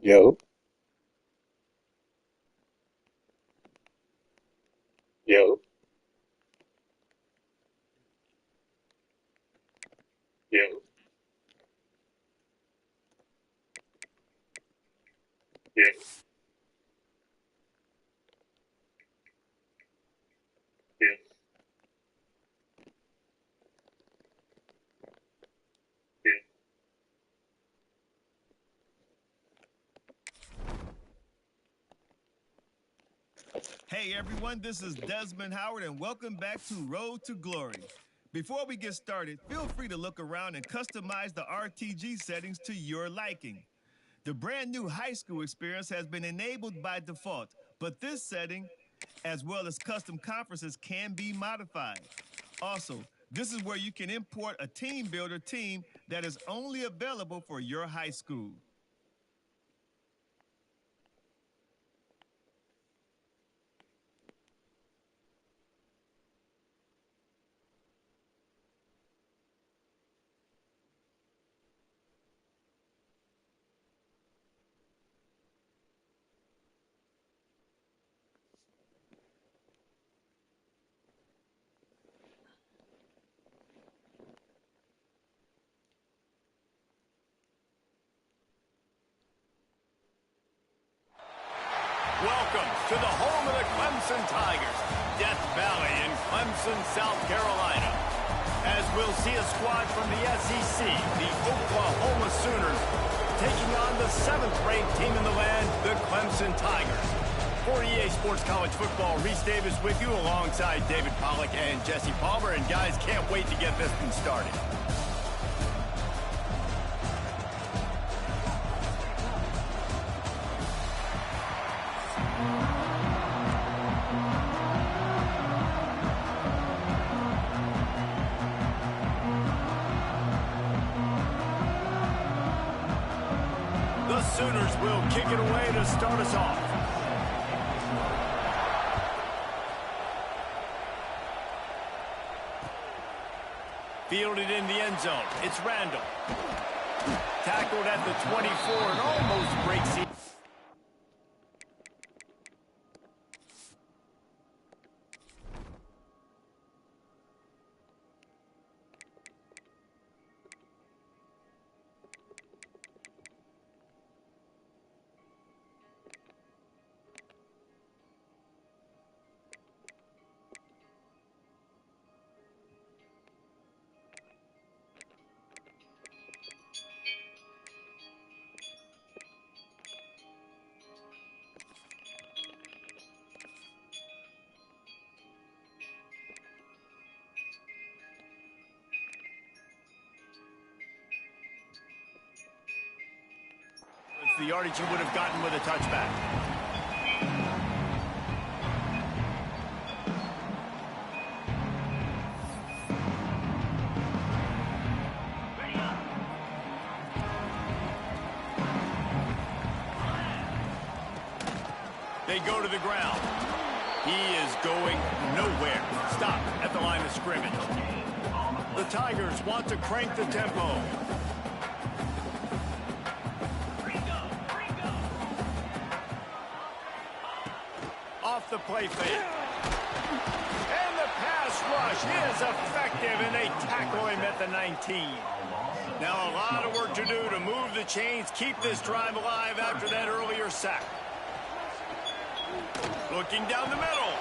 Yo, yo, yo, yo, yo, yo. Hey everyone, this is Desmond Howard, and welcome back to Road to Glory. Before we get started, feel free to look around and customize the RTG settings to your liking. The brand new high school experience has been enabled by default, but this setting, as well as custom conferences, can be modified. Also, this is where you can import a team builder team that is only available for your high school. Welcome to the home of the Clemson Tigers, Death Valley in Clemson, South Carolina. As we'll see a squad from the SEC, the Oklahoma Sooners, taking on the 7th-ranked team in the land, the Clemson Tigers. For EA Sports College Football, Reese Davis with you alongside David Pollack and Jesse Palmer. And guys, can't wait to get this one started. The Sooners will kick it away to start us off. Fielded in the end zone. It's Randall. Tackled at the 24 and almost breaks it. It's the yardage you would have gotten with a touchback. They go to the ground. He is going nowhere. Stop at the line of scrimmage. The Tigers want to crank the tempo. Off the play fake. And the pass rush is effective, and they tackle him at the 19. Now a lot of work to do to move the chains, keep this drive alive after that earlier sack. Looking down the middle.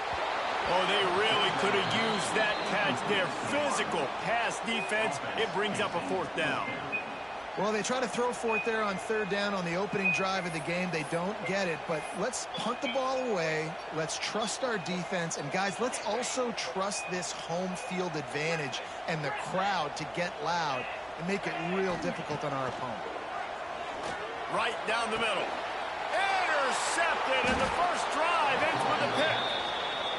Oh, they really could have used that catch there. Physical pass defense. It brings up a 4th down. Well, they try to throw for it there on 3rd down on the opening drive of the game. They don't get it, but let's punt the ball away. Let's trust our defense. And, guys, let's also trust this home field advantage and the crowd to get loud and make it real difficult on our opponent. Right down the middle. Intercepted, and the first drive ends with a pick.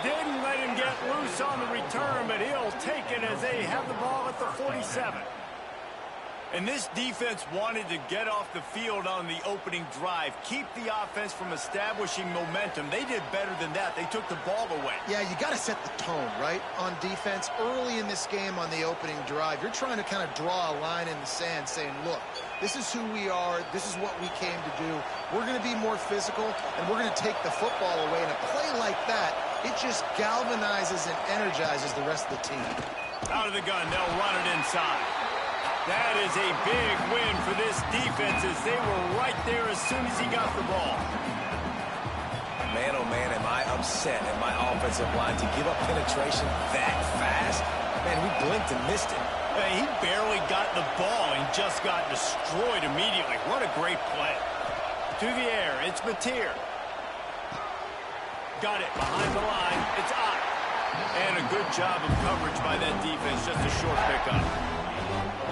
Didn't let him get loose on the return, but he'll take it as they have the ball at the 47. And this defense wanted to get off the field on the opening drive, keep the offense from establishing momentum. They did better than that. They took the ball away. Yeah, you got to set the tone, right, on defense. Early in this game on the opening drive, you're trying to kind of draw a line in the sand saying, look, this is who we are. This is what we came to do. We're going to be more physical, and we're going to take the football away. And a play like that, it just galvanizes and energizes the rest of the team. Out of the gun, they'll run it inside. That is a big win for this defense as they were right there as soon as he got the ball. Man, oh man, am I upset at my offensive line to give up penetration that fast? Man, we blinked and missed it. He barely got the ball and just got destroyed immediately. What a great play. To the air, it's Mateer. Got it behind the line. It's Ott. And a good job of coverage by that defense, just a short pickup.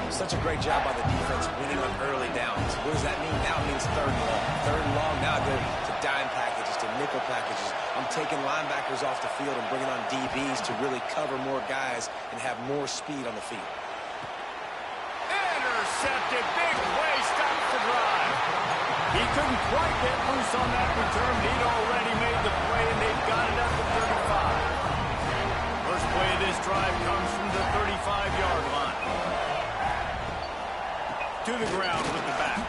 Such a great job by the defense winning on early downs. What does that mean? Now it means third and long. Third and long, now I go to dime packages, to nickel packages. I'm taking linebackers off the field and bringing on DBs to really cover more guys and have more speed on the field. Intercepted. Big play. Stops the drive. He couldn't quite get loose on that return. He'd already made the play, and they've got it at the 35. First play of this drive comes from the 35-yard line. To the ground with the back.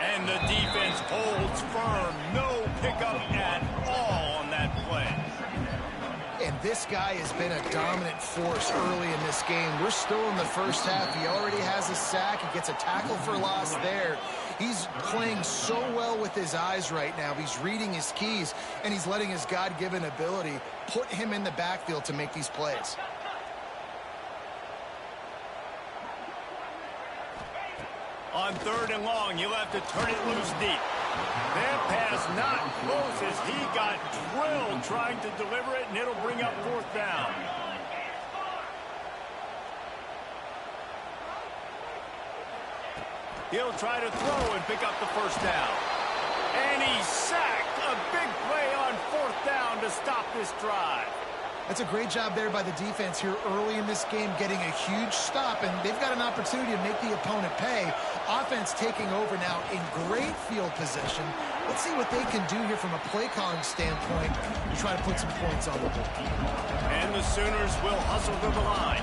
And the defense holds firm. No pickup at all on that play. And this guy has been a dominant force early in this game. We're still in the first half. He already has a sack. He gets a tackle for loss there. He's playing so well with his eyes right now. He's reading his keys, and he's letting his God-given ability put him in the backfield to make these plays. On third and long, you'll have to turn it loose deep. That pass not close as he got drilled trying to deliver it, and it'll bring up fourth down. He'll try to throw and pick up the first down. And he's sacked. A big play on fourth down to stop this drive. That's a great job there by the defense here early in this game, getting a huge stop, and they've got an opportunity to make the opponent pay. Offense taking over now in great field position. Let's see what they can do here from a play calling standpoint to try to put some points on the board. And the Sooners will hustle to the line.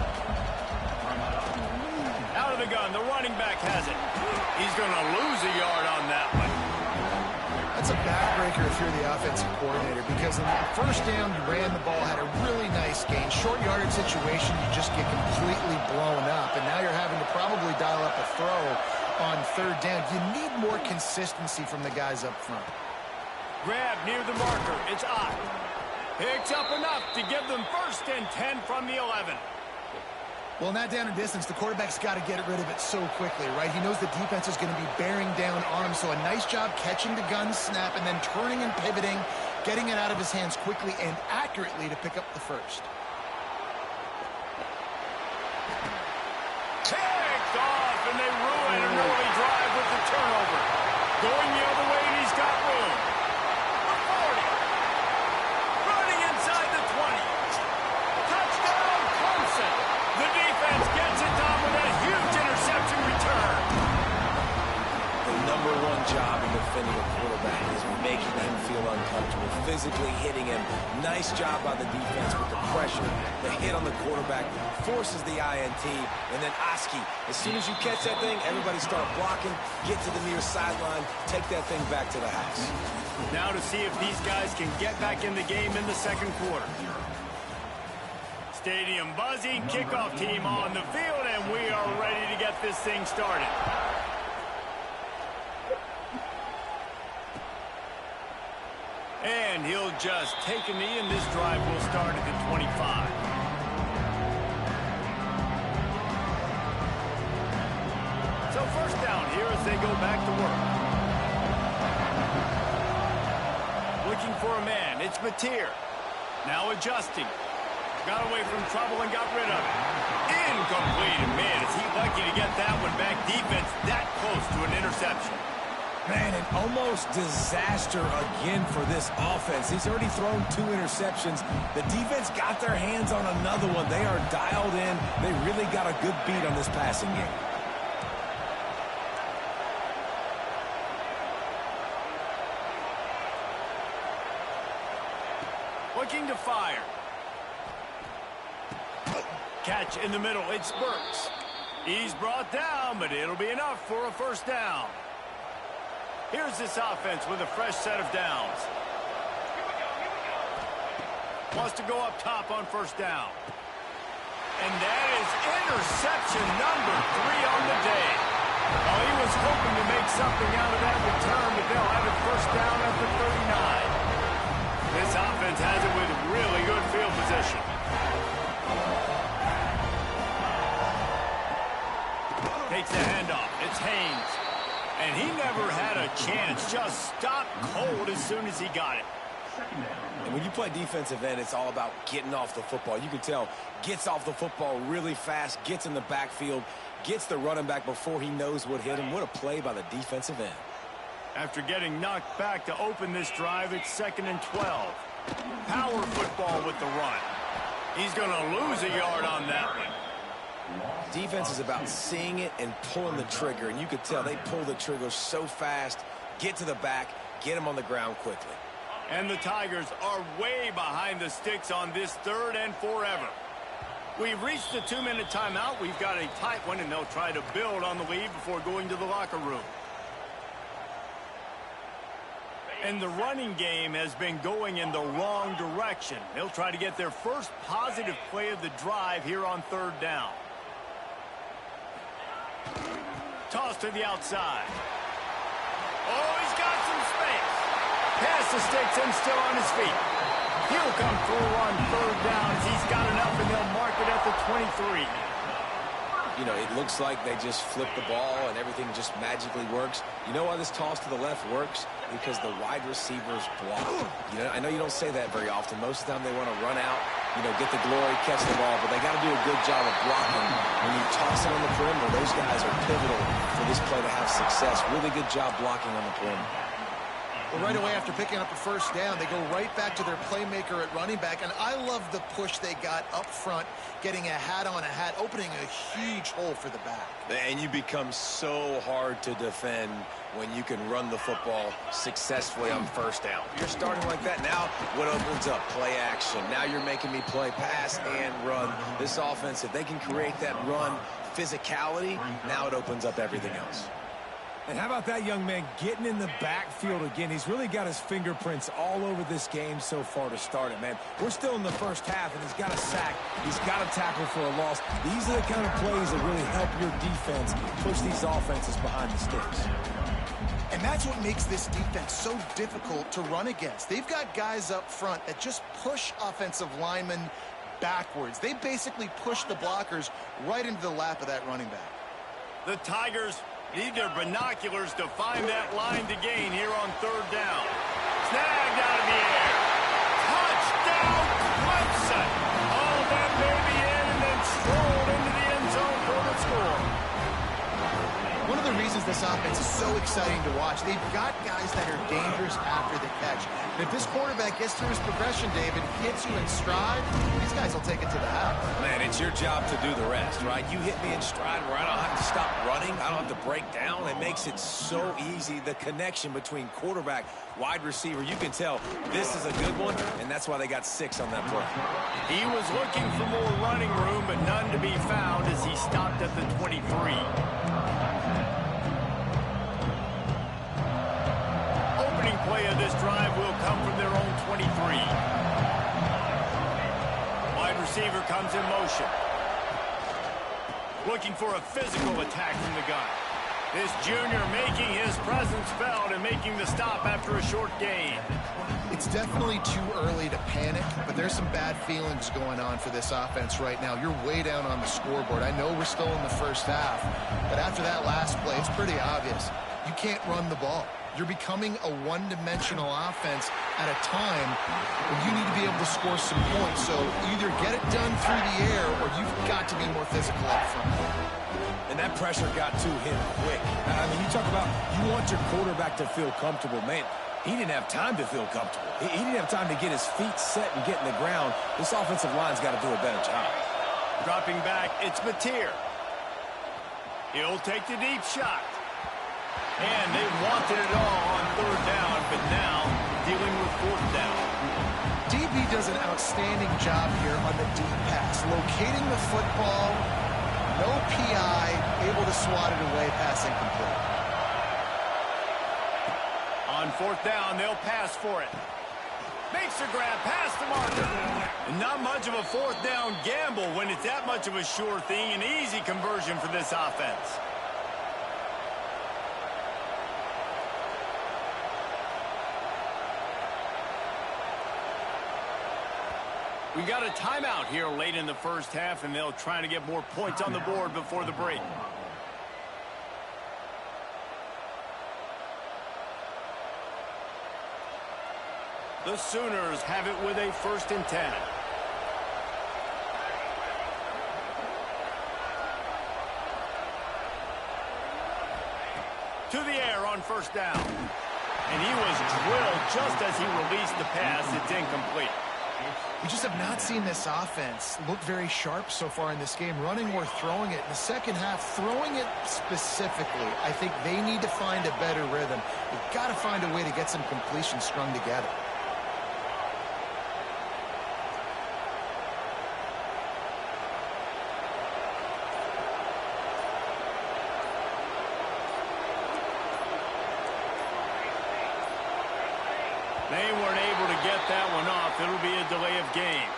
Out of the gun, the running back has it. He's going to lose a yard on that one. That's a backbreaker if you're the offensive coordinator, because in the first down, you ran the ball, had a really nice gain. Short yardage situation, you just get completely blown up, and now you're having to probably dial up a throw on third down. You need more consistency from the guys up front. Grab near the marker. It's Ott. Picks up enough to give them first and 10 from the 11. Well, in that down and distance, the quarterback's got to get rid of it so quickly, right? He knows the defense is going to be bearing down on him, so a nice job catching the gun snap and then turning and pivoting, getting it out of his hands quickly and accurately to pick up the first. Picked off, and they ruin an early drive with the turnover. Going the other way, and he's got room. The 40. Running inside the 20. Touchdown, Clemson. The defense gets it done with a huge interception return. The number one job in defending a quarterback is making him feel uncomfortable, physically hitting him. Nice job by the defense with the pressure. The hit on the quarterback forces the INT. And then Oski, as soon as you catch that thing, everybody start blocking, get to the near sideline, take that thing back to the house. Now to see if these guys can get back in the game in the second quarter. Stadium buzzing, kickoff team on the field, and we are ready to get this thing started. And he'll just take a knee, and this drive will start at the 25. So first down here as they go back to work. Looking for a man, it's Mateer. Now adjusting. Got away from trouble and got rid of it. Incomplete. And man, is he lucky to get that one back. Defense that close to an interception. Man, an almost disaster again for this offense. He's already thrown 2 interceptions. The defense got their hands on another one. They are dialed in. They really got a good beat on this passing game. looking to fire. Catch in the middle. It's Burks. He's brought down, but it'll be enough for a first down. Here's this offense with a fresh set of downs. Wants to go up top on first down. And that is interception number 3 on the day. Oh, he was hoping to make something out of that return, but they'll have it first down at the 39. This offense has it with really good field position. Takes the handoff. It's Haynes. And he never had a chance. Just stopped cold as soon as he got it. And when you play defensive end, it's all about getting off the football. You can tell, gets off the football really fast, gets in the backfield, gets the running back before he knows what hit him. What a play by the defensive end. After getting knocked back to open this drive, it's 2nd and 12. Power football with the run. He's going to lose a yard on that one. Defense is about seeing it and pulling the trigger, and you could tell they pull the trigger so fast, get to the back, get him on the ground quickly. And the Tigers are way behind the sticks on this 3rd and forever. We've reached the 2-minute timeout. We've got a tight one, and they'll try to build on the lead before going to the locker room. And the running game has been going in the wrong direction. They'll try to get their first positive play of the drive here on 3rd down. Toss to the outside. Oh, he's got some space. Pass the sticks and still on his feet. He'll come through on 3rd down as he's got enough, and they'll mark it at the 23. You know, it looks like they just flip the ball and everything just magically works. You know why this toss to the left works? Because the wide receivers block. You know, I know you don't say that very often. Most of the time they want to run out, you know, get the glory, catch the ball, but they got to do a good job of blocking. When you toss it on the perimeter, those guys are pivotal for this play to have success. Really good job blocking on the perimeter. Well, right away after picking up a first down, they go right back to their playmaker at running back. And I love the push they got up front, getting a hat on a hat, opening a huge hole for the back. And you become so hard to defend when you can run the football successfully on first down. You're starting like that. Now what opens up? Play action. Now you're making me play pass and run. This offense, if they can create that run physicality, now it opens up everything else. And how about that young man getting in the backfield again? He's really got his fingerprints all over this game so far to start it, man. We're still in the first half, and he's got a sack. He's got a tackle for a loss. These are the kind of plays that really help your defense push these offenses behind the sticks. And that's what makes this defense so difficult to run against. They've got guys up front that just push offensive linemen backwards. They basically push the blockers right into the lap of that running back. The Tigers need their binoculars to find that line to gain here on 3rd down. Snagged out of the air. Touchdown, Clemson. Oh, that may be in, and then strolled into the end zone for the score. One of the reasons this offense is so exciting to watch, they've got guys that are dangerous after the catch. And if this quarterback gets through his progression, David, hits you in stride, these guys will take it to the house. Man, it's your job to do the rest, right? You hit me in stride where I don't have to stop running. I don't have to break down. It makes it so easy. The connection between quarterback, wide receiver, you can tell this is a good one, and that's why they got 6 on that play. He was looking for more running room, but none to be found as he stopped at the 23. Opening play of this drive will come from their own 23. Wide receiver comes in motion. Looking for a physical attack from the gun. This junior making his presence felt and making the stop after a short gain. It's definitely too early to panic, but there's some bad feelings going on for this offense right now. You're way down on the scoreboard. I know we're still in the first half, but after that last play, it's pretty obvious. You can't run the ball. You're becoming a one-dimensional offense at a time when you need to be able to score some points. So either get it done through the air or you've got to be more physical up front. And that pressure got to him quick. I mean, you talk about you want your quarterback to feel comfortable. Man, he didn't have time to feel comfortable. He didn't have time to get his feet set and get in the ground. This offensive line's got to do a better job. Dropping back, it's Mateer. He'll take the deep shot. And they wanted it all on 3rd down, but now dealing with 4th down. Deep AB does an outstanding job here on the deep pass, locating the football, no PI, able to swat it away, pass incomplete. On fourth down, they'll pass for it. Makes a grab past the marker. Not much of a fourth down gamble when it's that much of a sure thing. An easy conversion for this offense. We got a timeout here late in the first half, and they'll try to get more points on the board before the break. The Sooners have it with a 1st and 10. To the air on 1st down. And he was drilled just as he released the pass. It's incomplete. We just have not seen this offense look very sharp so far in this game, running or throwing it. In the second half, throwing it specifically, I think they need to find a better rhythm. They've got to find a way to get some completions strung together. They weren't able to get that one off. It'll be a delay of game.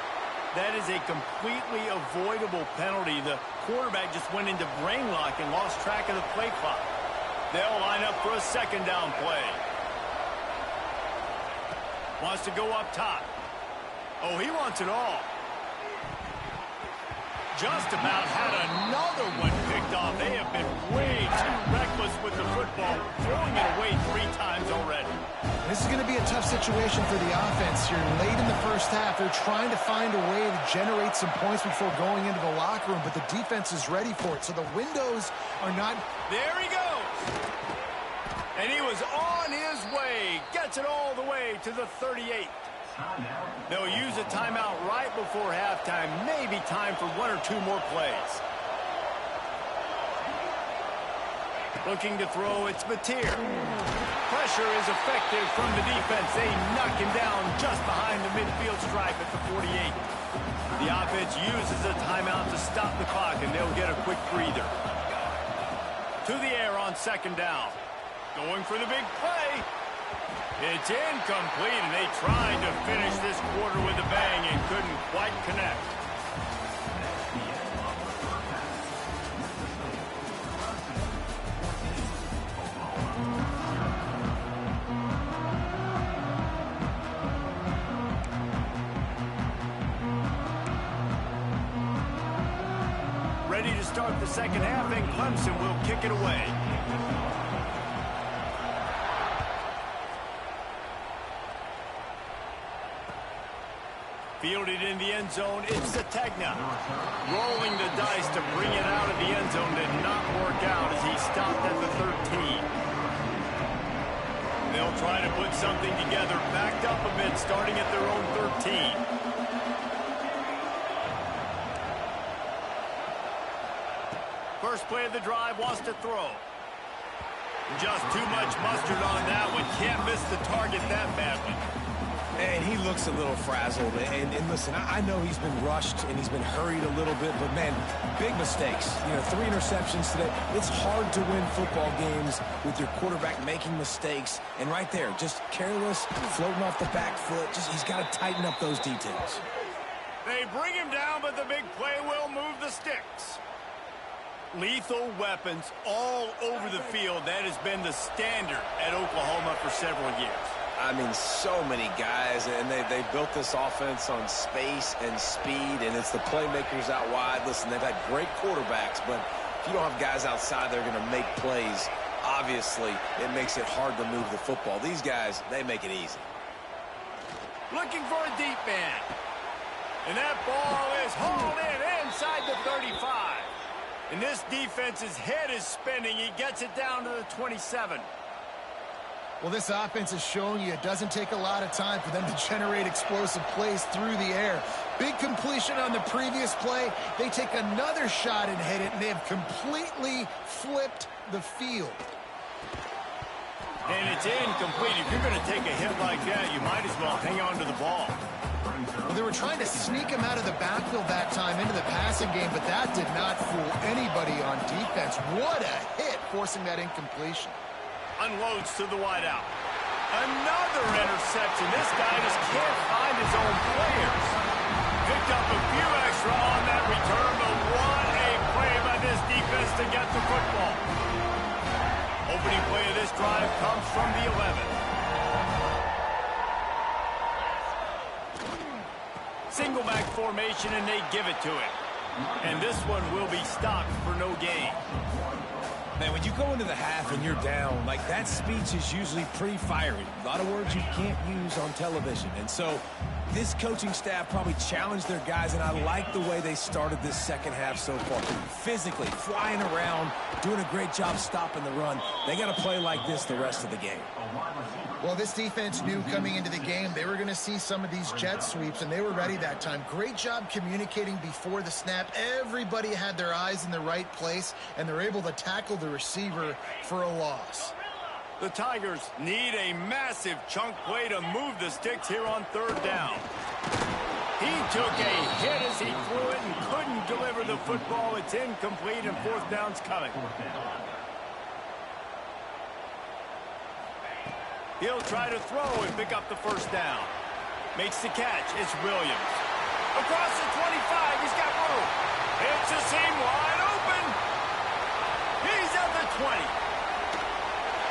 That is a completely avoidable penalty. The quarterback just went into brain lock and lost track of the play clock. They'll line up for a 2nd down play. Wants to go up top. Oh, he wants it all. Just about had another one picked off. They have been way too reckless with the football, throwing it away 3 times already. This is going to be a tough situation for the offense here. Late in the first half, they're trying to find a way to generate some points before going into the locker room, but the defense is ready for it, so the windows are not... There he goes! And he was on his way. Gets it all the way to the 38. They'll use a timeout right before halftime. Maybe time for 1 or 2 more plays. Looking to throw, it's Mateer. Pressure is effective from the defense. They knock him down just behind the midfield stripe at the 48. The offense uses a timeout to stop the clock, and they'll get a quick breather. To the air on 2nd down. Going for the big play. It's incomplete, and they tried to finish this quarter with a bang and couldn't quite connect. Ready to start the 2nd half, and Clemson will kick it away. Fielded in the end zone, it's Sategna. Rolling the dice to bring it out of the end zone did not work out as he stopped at the 13. They'll try to put something together, backed up a bit, starting at their own 13. First play of the drive, wants to throw. Just too much mustard on that one. Can't miss the target that badly. And he looks a little frazzled. And listen, I know he's been rushed and he's been hurried a little bit, but man, big mistakes. 3 interceptions today. It's hard to win football games with your quarterback making mistakes. And right there, just careless, floating off the back foot. He's got to tighten up those details. They bring him down, but the big play will move the sticks. Lethal weapons all over the field. That has been the standard at Oklahoma for several years. I mean, so many guys, and they built this offense on space and speed, and it's the playmakers out wide. Listen, they've had great quarterbacks, but if you don't have guys outside that are going to make plays, obviously it makes it hard to move the football. These guys, they make it easy. Looking for a deep man. And that ball is hauled in inside the 35. And this defense's head is spinning. He gets it down to the 27. Well, this offense is showing you it doesn't take a lot of time for them to generate explosive plays through the air. Big completion on the previous play. They take another shot and hit it, and they have completely flipped the field. And it's incomplete. If you're going to take a hit like that, you might as well hang on to the ball. Well, they were trying to sneak him out of the backfield that time into the passing game, but that did not fool anybody on defense. What a hit, forcing that incompletion. Unloads to the wideout. Another interception. This guy just can't find his own players. Picked up a few extra on that return, but what a play by this defense to get the football. Opening play of this drive comes from the 11. Single back formation, and they give it to him. And this one will be stopped for no gain. Man, when you go into the half and you're down, like, that speech is usually pretty fiery. A lot of words you can't use on television. And so this coaching staff probably challenged their guys, and I like the way they started this second half so far. Physically, flying around, doing a great job stopping the run. They got to play like this the rest of the game. Well, this defense knew coming into the game they were going to see some of these jet sweeps, and they were ready that time. Great job communicating before the snap. Everybody had their eyes in the right place, and they're able to tackle the receiver for a loss. The Tigers need a massive chunk play to move the sticks here on third down. He took a hit as he threw it and couldn't deliver the football. It's incomplete, and fourth down's coming. He'll try to throw and pick up the first down. Makes the catch. It's Williams. Across the 25. He's got room. It's a seam wide open. He's at the 20.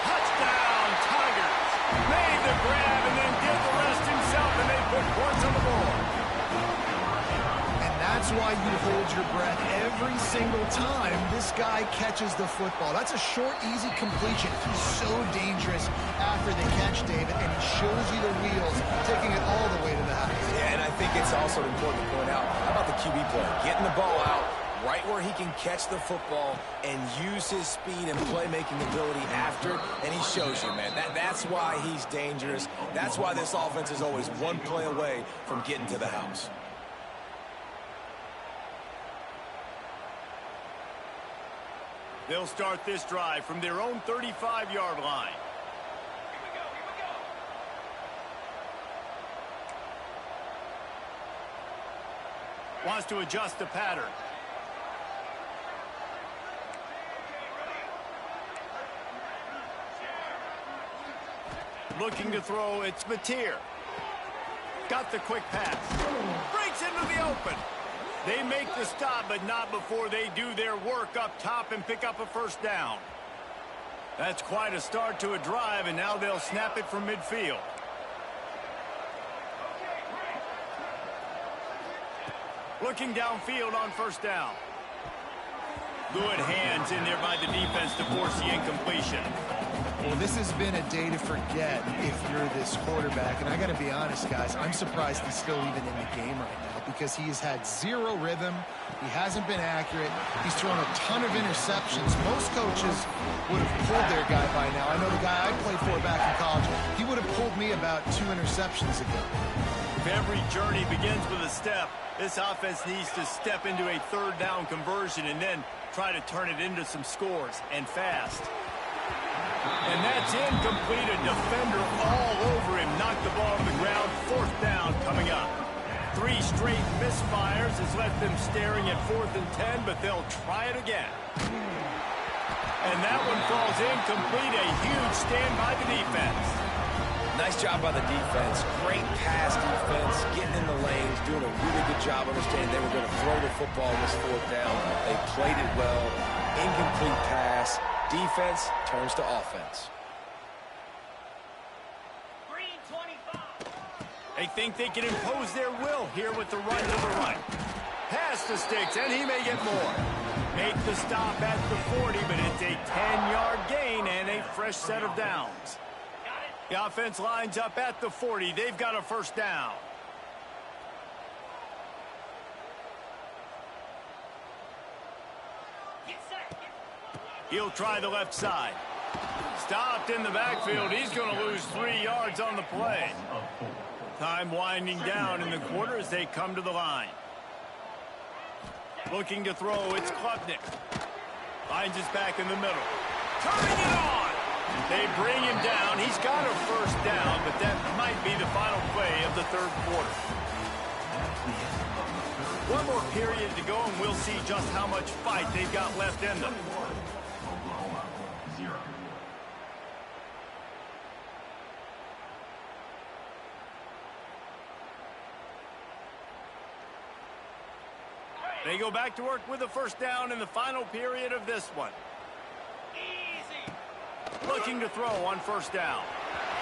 Touchdown, Tigers. Made the grab and then did the rest himself, and they put points on the board. And that's why you hold your breath every single time this guy catches the football. That's a short, easy completion. He's so dangerous after the catch, David, and he shows you the wheels, taking it all the way to the house. Yeah, and I think it's also important to point out, how about the QB play? Getting the ball out right where he can catch the football and use his speed and playmaking ability after, and he shows you, man. That's why he's dangerous. That's why this offense is always one play away from getting to the house. They'll start this drive from their own 35-yard line. Wants to adjust the pattern. Looking to throw, it's Mateer. Got the quick pass. Breaks into the open. They make the stop, but not before they do their work up top and pick up a first down. That's quite a start to a drive, and now they'll snap it from midfield. Looking downfield on first down. Good hands in there by the defense to force the incompletion. Well, this has been a day to forget if you're this quarterback. And I got to be honest, guys, I'm surprised he's still even in the game right now because he has had zero rhythm. He hasn't been accurate. He's thrown a ton of interceptions. Most coaches would have pulled their guy by now. I know the guy I played for back in college, he would have pulled me about 2 interceptions ago. If every journey begins with a step, this offense needs to step into a third down conversion and then try to turn it into some scores, and fast. And that's incomplete. A defender all over him. Knocked the ball to the ground. Fourth down coming up. 3 straight misfires has left them staring at 4th and 10, but they'll try it again. And that one falls incomplete. A huge stand by the defense. Nice job by the defense. Great pass defense, getting in the lanes, doing a really good job understanding they were going to throw the football on this 4th down. They played it well. Incomplete pass. Defense turns to offense. Green 25. They think they can impose their will here with the run to the right. Pass the sticks, and he may get more. Make the stop at the 40, but it's a 10-yard gain and a fresh set of downs. The offense lines up at the 40. They've got a first down. He'll try the left side. Stopped in the backfield. He's going to lose 3 yards on the play. Time winding down in the quarter as they come to the line. Looking to throw, it's Klubnik. Finds his back in the middle. Turning it on. They bring him down. He's got a first down, but that might be the final play of the third quarter. One more period to go, and we'll see just how much fight they've got left in them. They go back to work with a first down in the final period of this one. Looking to throw on first down.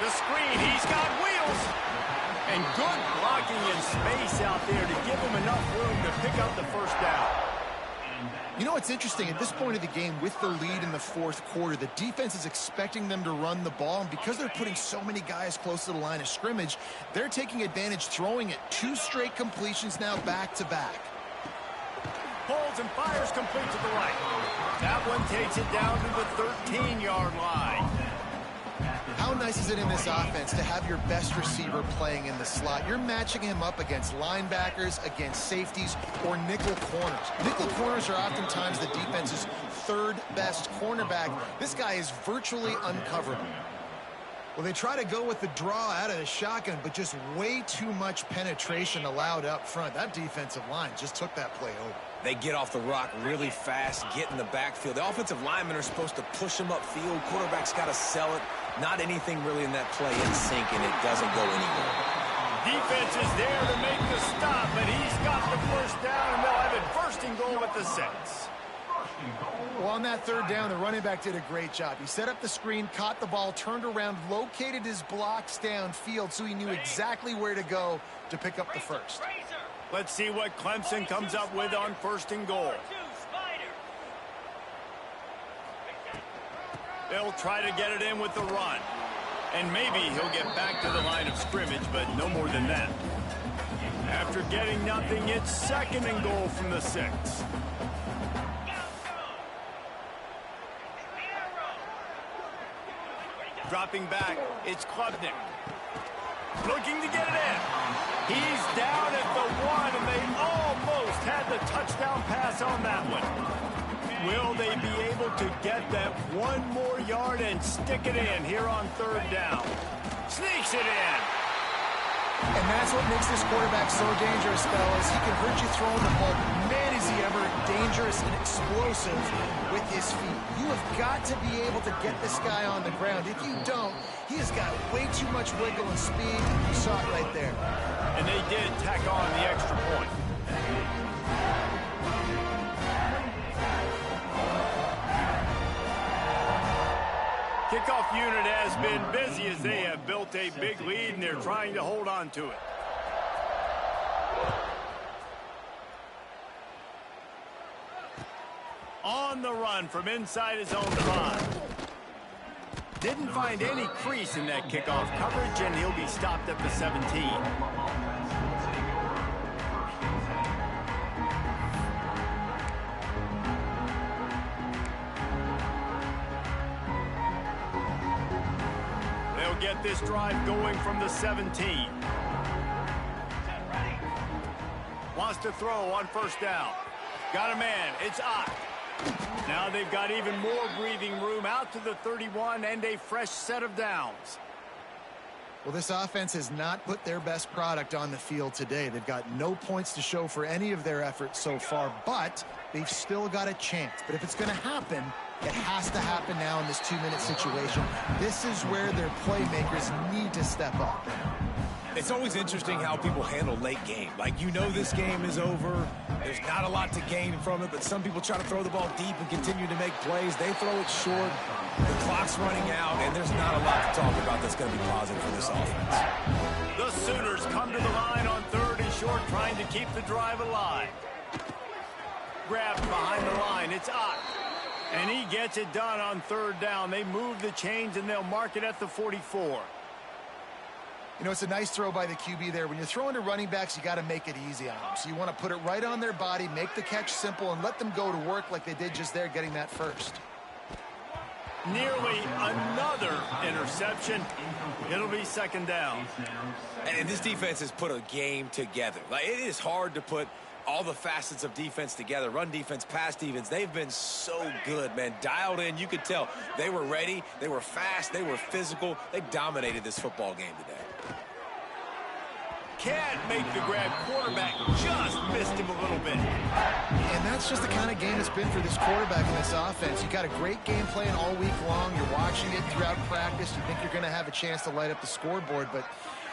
The screen, he's got wheels. And good blocking in space out there to give him enough room to pick up the first down. You know what's interesting? At this point of the game, with the lead in the fourth quarter, the defense is expecting them to run the ball, and because they're putting so many guys close to the line of scrimmage, they're taking advantage, throwing it 2 straight completions now back-to-back. Holds and fires complete to the right. That one takes it down to the 13-yard line. How nice is it in this offense to have your best receiver playing in the slot? You're matching him up against linebackers, against safeties, or nickel corners. Nickel corners are oftentimes the defense's 3rd best cornerback. This guy is virtually uncoverable. Well, they try to go with the draw out of the shotgun, but just way too much penetration allowed up front. That defensive line just took that play over. They get off the rock really fast, get in the backfield. The offensive linemen are supposed to push them upfield. Quarterback's got to sell it. Not anything really in that play in sync, and it doesn't go anywhere. Defense is there to make the stop, but he's got the first down, and they'll have it first and goal at the 6. Well, on that 3rd down, the running back did a great job. He set up the screen, caught the ball, turned around, located his blocks downfield, so he knew exactly where to go to pick up the first. Let's see what Clemson comes up with on first and goal. They'll try to get it in with the run. And maybe he'll get back to the line of scrimmage, but no more than that. After getting nothing, it's 2nd and goal from the 6. Dropping back, it's Klubnik. Looking to get it in. He's down at the 1, and they almost had the touchdown pass on that one. Will they be able to get that 1 more yard and stick it in here on 3rd down? Sneaks it in. And that's what makes this quarterback so dangerous, fellas. He can hurt you throwing the ball. Man, is he ever dangerous and explosive with his feet. You have got to be able to get this guy on the ground. If you don't, he has got way too much wiggle and speed. You saw it right there. And they did tack on the extra point. Kickoff unit has been busy as they have built a big lead, and they're trying to hold on to it. On the run from inside his own 5. Didn't find any crease in that kickoff coverage, and he'll be stopped at the 17. Get this drive going from the 17. Wants to throw on first down. Got a man. It's Ott. Now they've got even more breathing room out to the 31 and a fresh set of downs. Well, this offense has not put their best product on the field today. They've got no points to show for any of their efforts so far, but they've still got a chance. But if it's going to happen, it has to happen now in this 2-minute situation. This is where their playmakers need to step up. It's always interesting how people handle late game. Like, you know this game is over. There's not a lot to gain from it, but some people try to throw the ball deep and continue to make plays. They throw it short. The clock's running out, and there's not a lot to talk about that's going to be positive for this offense. The Sooners come to the line on 3rd and short, trying to keep the drive alive. Grabbed behind the line. It's Ott. And he gets it done on 3rd down. They move the chains, and they'll mark it at the 44. You know, it's a nice throw by the QB there. When you're throwing to running backs, you got to make it easy on them. So you want to put it right on their body, make the catch simple, and let them go to work like they did just there, getting that first. Nearly another interception. It'll be 2nd down. And this defense has put a game together. Like, it is hard to put all the facets of defense together. Run defense, pass defense. They've been so good, man. Dialed in. You could tell they were ready. They were fast. They were physical. They dominated this football game today. Can't make the grab. Quarterback just missed him a little bit. And that's just the kind of game it's been for this quarterback in this offense. You got a great game plan all week long. You're watching it throughout practice. You think you're going to have a chance to light up the scoreboard, but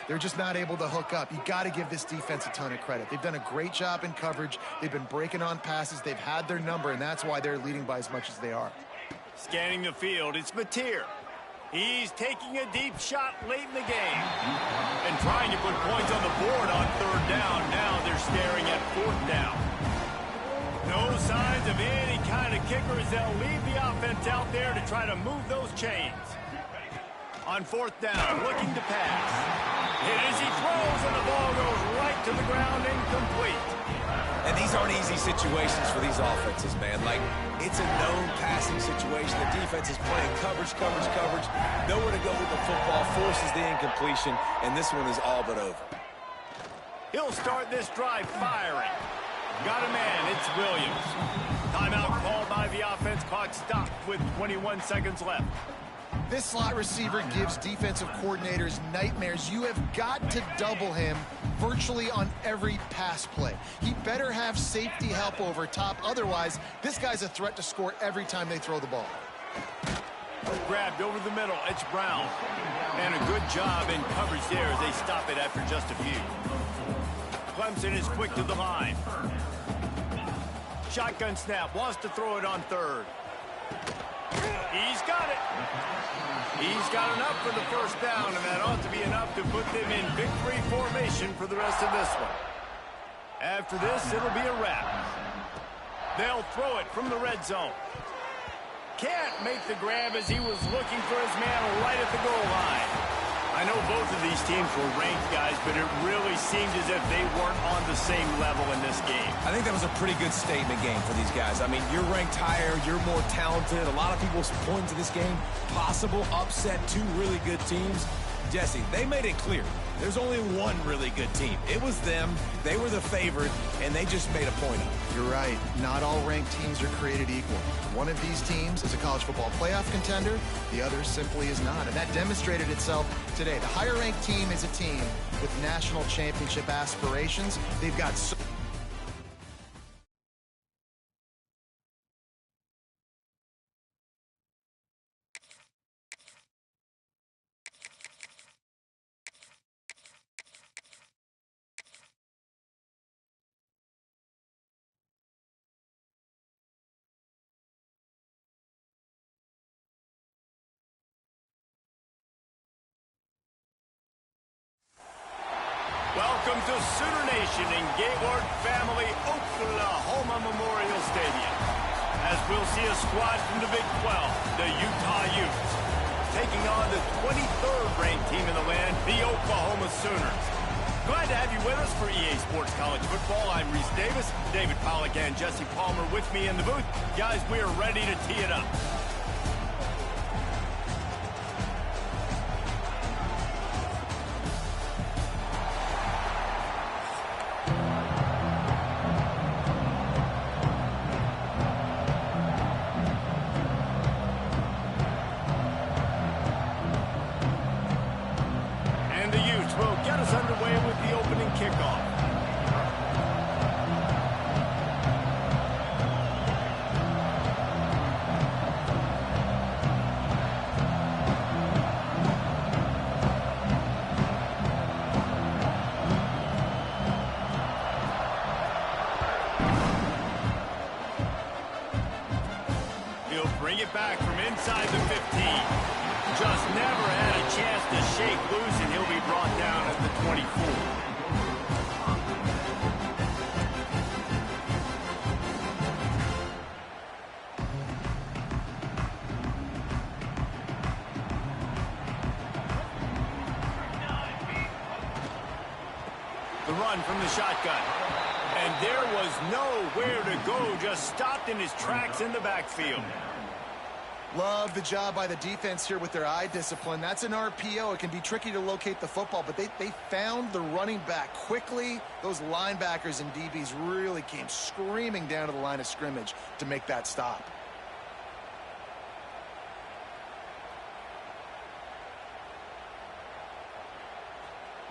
they're just not able to hook up. You got to give this defense a ton of credit. They've done a great job in coverage. They've been breaking on passes. They've had their number, and that's why they're leading by as much as they are. Scanning the field, it's Mateer. He's taking a deep shot late in the game. And trying to put points on the board on third down. Now they're staring at fourth down. No signs of any kind of kickers. They'll leave the offense out there to try to move those chains. On fourth down, looking to pass. Hit as he throws, and the ball goes right to the ground, incomplete. And these aren't easy situations for these offenses, man. Like, it's a known passing situation. The defense is playing coverage. Nowhere to go with the football, forces the incompletion, and this one is all but over. He'll start this drive firing. Got a man, it's Williams. Timeout called by the offense, clock stopped with 21 seconds left. This slot receiver gives defensive coordinators nightmares. You have got to double him virtually on every pass play. He better have safety help over top. Otherwise, this guy's a threat to score every time they throw the ball. Grabbed over the middle, it's Brown. And a good job in coverage there as they stop it after just a few. Clemson is quick to the line. Shotgun snap, wants to throw it on third. He's got it. He's got enough for the first down, and that ought to be enough to put them in victory formation for the rest of this one. After this, it'll be a wrap. They'll throw it from the red zone. Can't make the grab as he was looking for his man right at the goal line. I know both of these teams were ranked, guys, but it really seemed as if they weren't on the same level in this game. I think that was a pretty good statement game for these guys. I mean, you're ranked higher, you're more talented. A lot of people point to this game. Possible upset, two really good teams. Jesse, they made it clear. There's only one really good team. It was them. They were the favorite, and they just made a point of it. You're right. Not all ranked teams are created equal. One of these teams is a college football playoff contender. The other simply is not. And that demonstrated itself today. The higher ranked team is a team with national championship aspirations. They've got so Welcome to Sooner Nation in Gaylord Family Oklahoma Memorial Stadium. As we'll see a squad from the Big 12, the Utah Utes, taking on the 23rd ranked team in the land, the Oklahoma Sooners. Glad to have you with us for EA Sports College Football. I'm Reese Davis, David Pollack and Jesse Palmer with me in the booth. Guys, we are ready to tee it up. Bring it back from inside the 15. Just never had a chance to shake loose, and he'll be brought down at the 24. The run from the shotgun. And there was nowhere to go, just stopped in his tracks in the backfield. Love the job by the defense here with their eye discipline. That's an RPO. It can be tricky to locate the football, but they found the running back quickly. Those linebackers and DBs really came screaming down to the line of scrimmage to make that stop.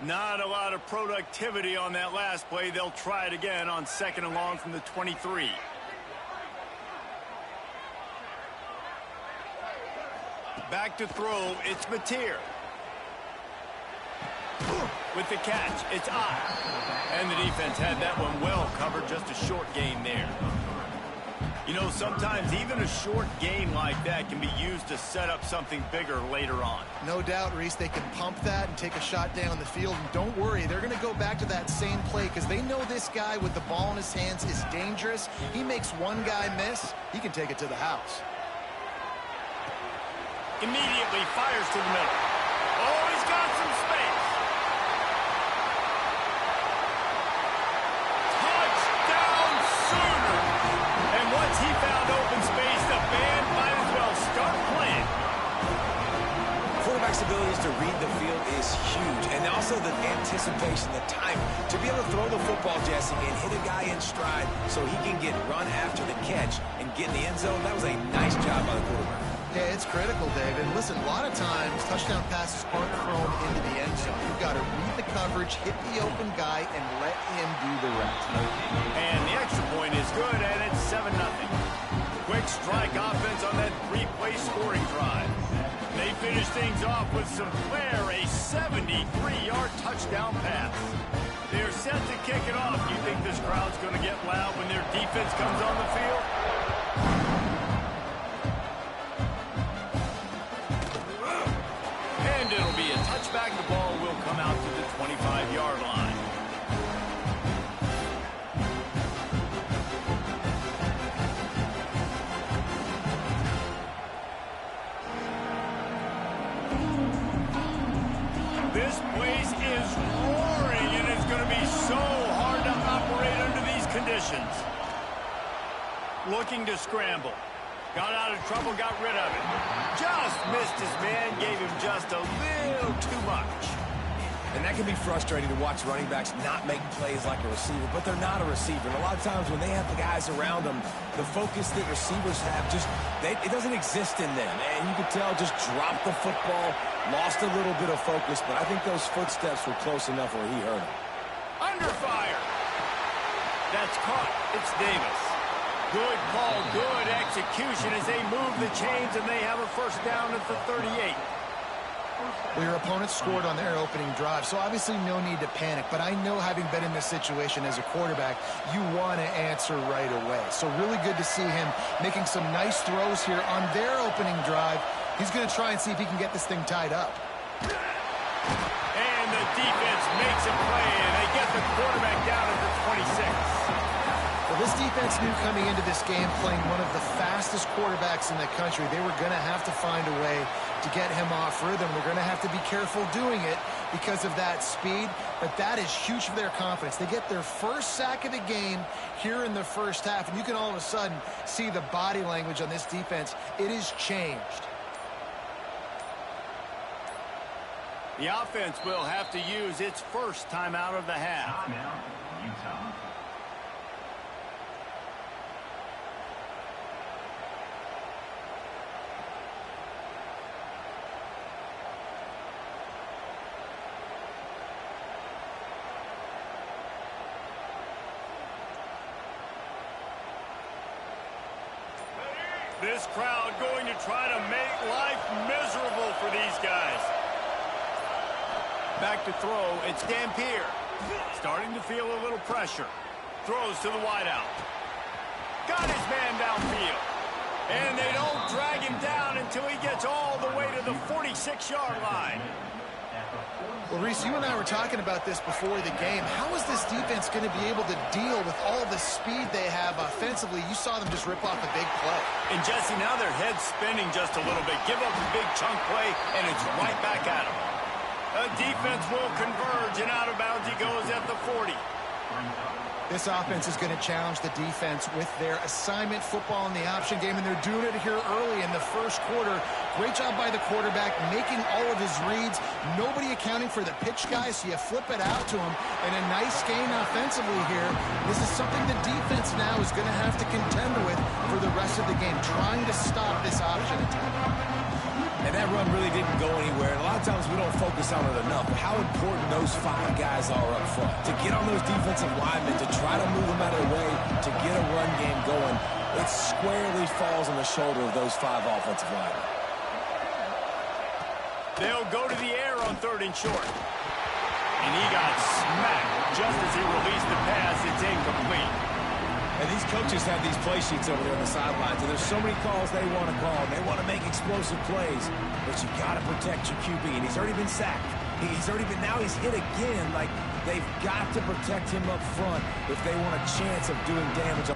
Not a lot of productivity on that last play. They'll try it again on 2nd and long from the 23. Back to throw, it's Mateer. With the catch, it's Ott. And the defense had that one well covered, just a short gain there. You know, sometimes even a short gain like that can be used to set up something bigger later on. No doubt, Reese, they can pump that and take a shot down the field. And don't worry, they're going to go back to that same play because they know this guy with the ball in his hands is dangerous. He makes one guy miss, he can take it to the house. Immediately fires to the middle. Oh, he's got some space. Touchdown Sooner. And once he found open space, the band might as well start playing. Quarterback's abilities to read the field is huge, and also the anticipation, the time to be able to throw the football, Jesse, and hit a guy in stride so he can get run after the catch and get in the end zone. That was a nice job by the quarterback. Yeah, it's critical, David. Listen, a lot of times touchdown passes aren't thrown into the end zone. You've got to read the coverage, hit the open guy, and let him do the rest. And the extra point is good, and it's 7-0. Quick strike offense on that 3-play scoring drive. They finish things off with some flair, a 73-yard touchdown pass. They're set to kick it off. You think this crowd's going to get loud when their defense comes on the field? And it'll be a touchback. The ball will come out to the 25-yard line. This place is roaring, and it's going to be so hard to operate under these conditions. Looking to scramble. Got out of trouble, got rid of it. Just missed his man, gave him just a little too much. And that can be frustrating to watch running backs not make plays like a receiver, but they're not a receiver. And a lot of times when they have the guys around them, the focus that receivers have it doesn't exist in them. And you could tell just dropped the football, lost a little bit of focus, but I think those footsteps were close enough where he heard him. Under fire. That's caught. It's Davis. Good call, good execution as they move the chains, and they have a first down at the 38. Well, your opponent scored on their opening drive, so obviously no need to panic. But I know, having been in this situation as a quarterback, you want to answer right away. So really good to see him making some nice throws here on their opening drive. He's going to try and see if he can get this thing tied up. And the defense makes a play, and they get the quarterback down at the 26. Well, this defense knew coming into this game, playing one of the fastest quarterbacks in the country, they were going to have to find a way to get him off rhythm. They're going to have to be careful doing it because of that speed, but that is huge for their confidence. They get their first sack of the game here in the first half, and you can all of a sudden see the body language on this defense. It is changed. The offense will have to use its first timeout of the half. This crowd going to try to make life miserable for these guys. Back to throw, it's Dampier. Starting to feel a little pressure. Throws to the wideout. Got his man downfield. And they don't drag him down until he gets all the way to the 46-yard line. Well, Reese, you and I were talking about this before the game. How is this defense going to be able to deal with all the speed they have offensively? You saw them just rip off a big play. And, Jesse, now their head's spinning just a little bit. Give up a big chunk play, and it's right back at them. The defense will converge, and out of bounds he goes at the 40. This offense is going to challenge the defense with their assignment football in the option game, and they're doing it here early in the first quarter. Great job by the quarterback, making all of his reads. Nobody accounting for the pitch guys, so you flip it out to him. And a nice gain offensively here. This is something the defense now is going to have to contend with for the rest of the game, trying to stop this option attack. And that run really didn't go anywhere. And a lot of times we don't focus on it enough, but how important those 5 guys are up front. To get on those defensive linemen, to try to move them out of the way, to get a run game going, it squarely falls on the shoulder of those 5 offensive linemen. They'll go to the air on 3rd and short. And he got smacked just as he released the pass. It's incomplete. And these coaches have these play sheets over there on the sidelines, and there's so many calls they want to call. They want to make explosive plays, but you got to protect your QB, and he's already been sacked. Now he's hit again. Like, they've got to protect him up front if they want a chance of doing damage.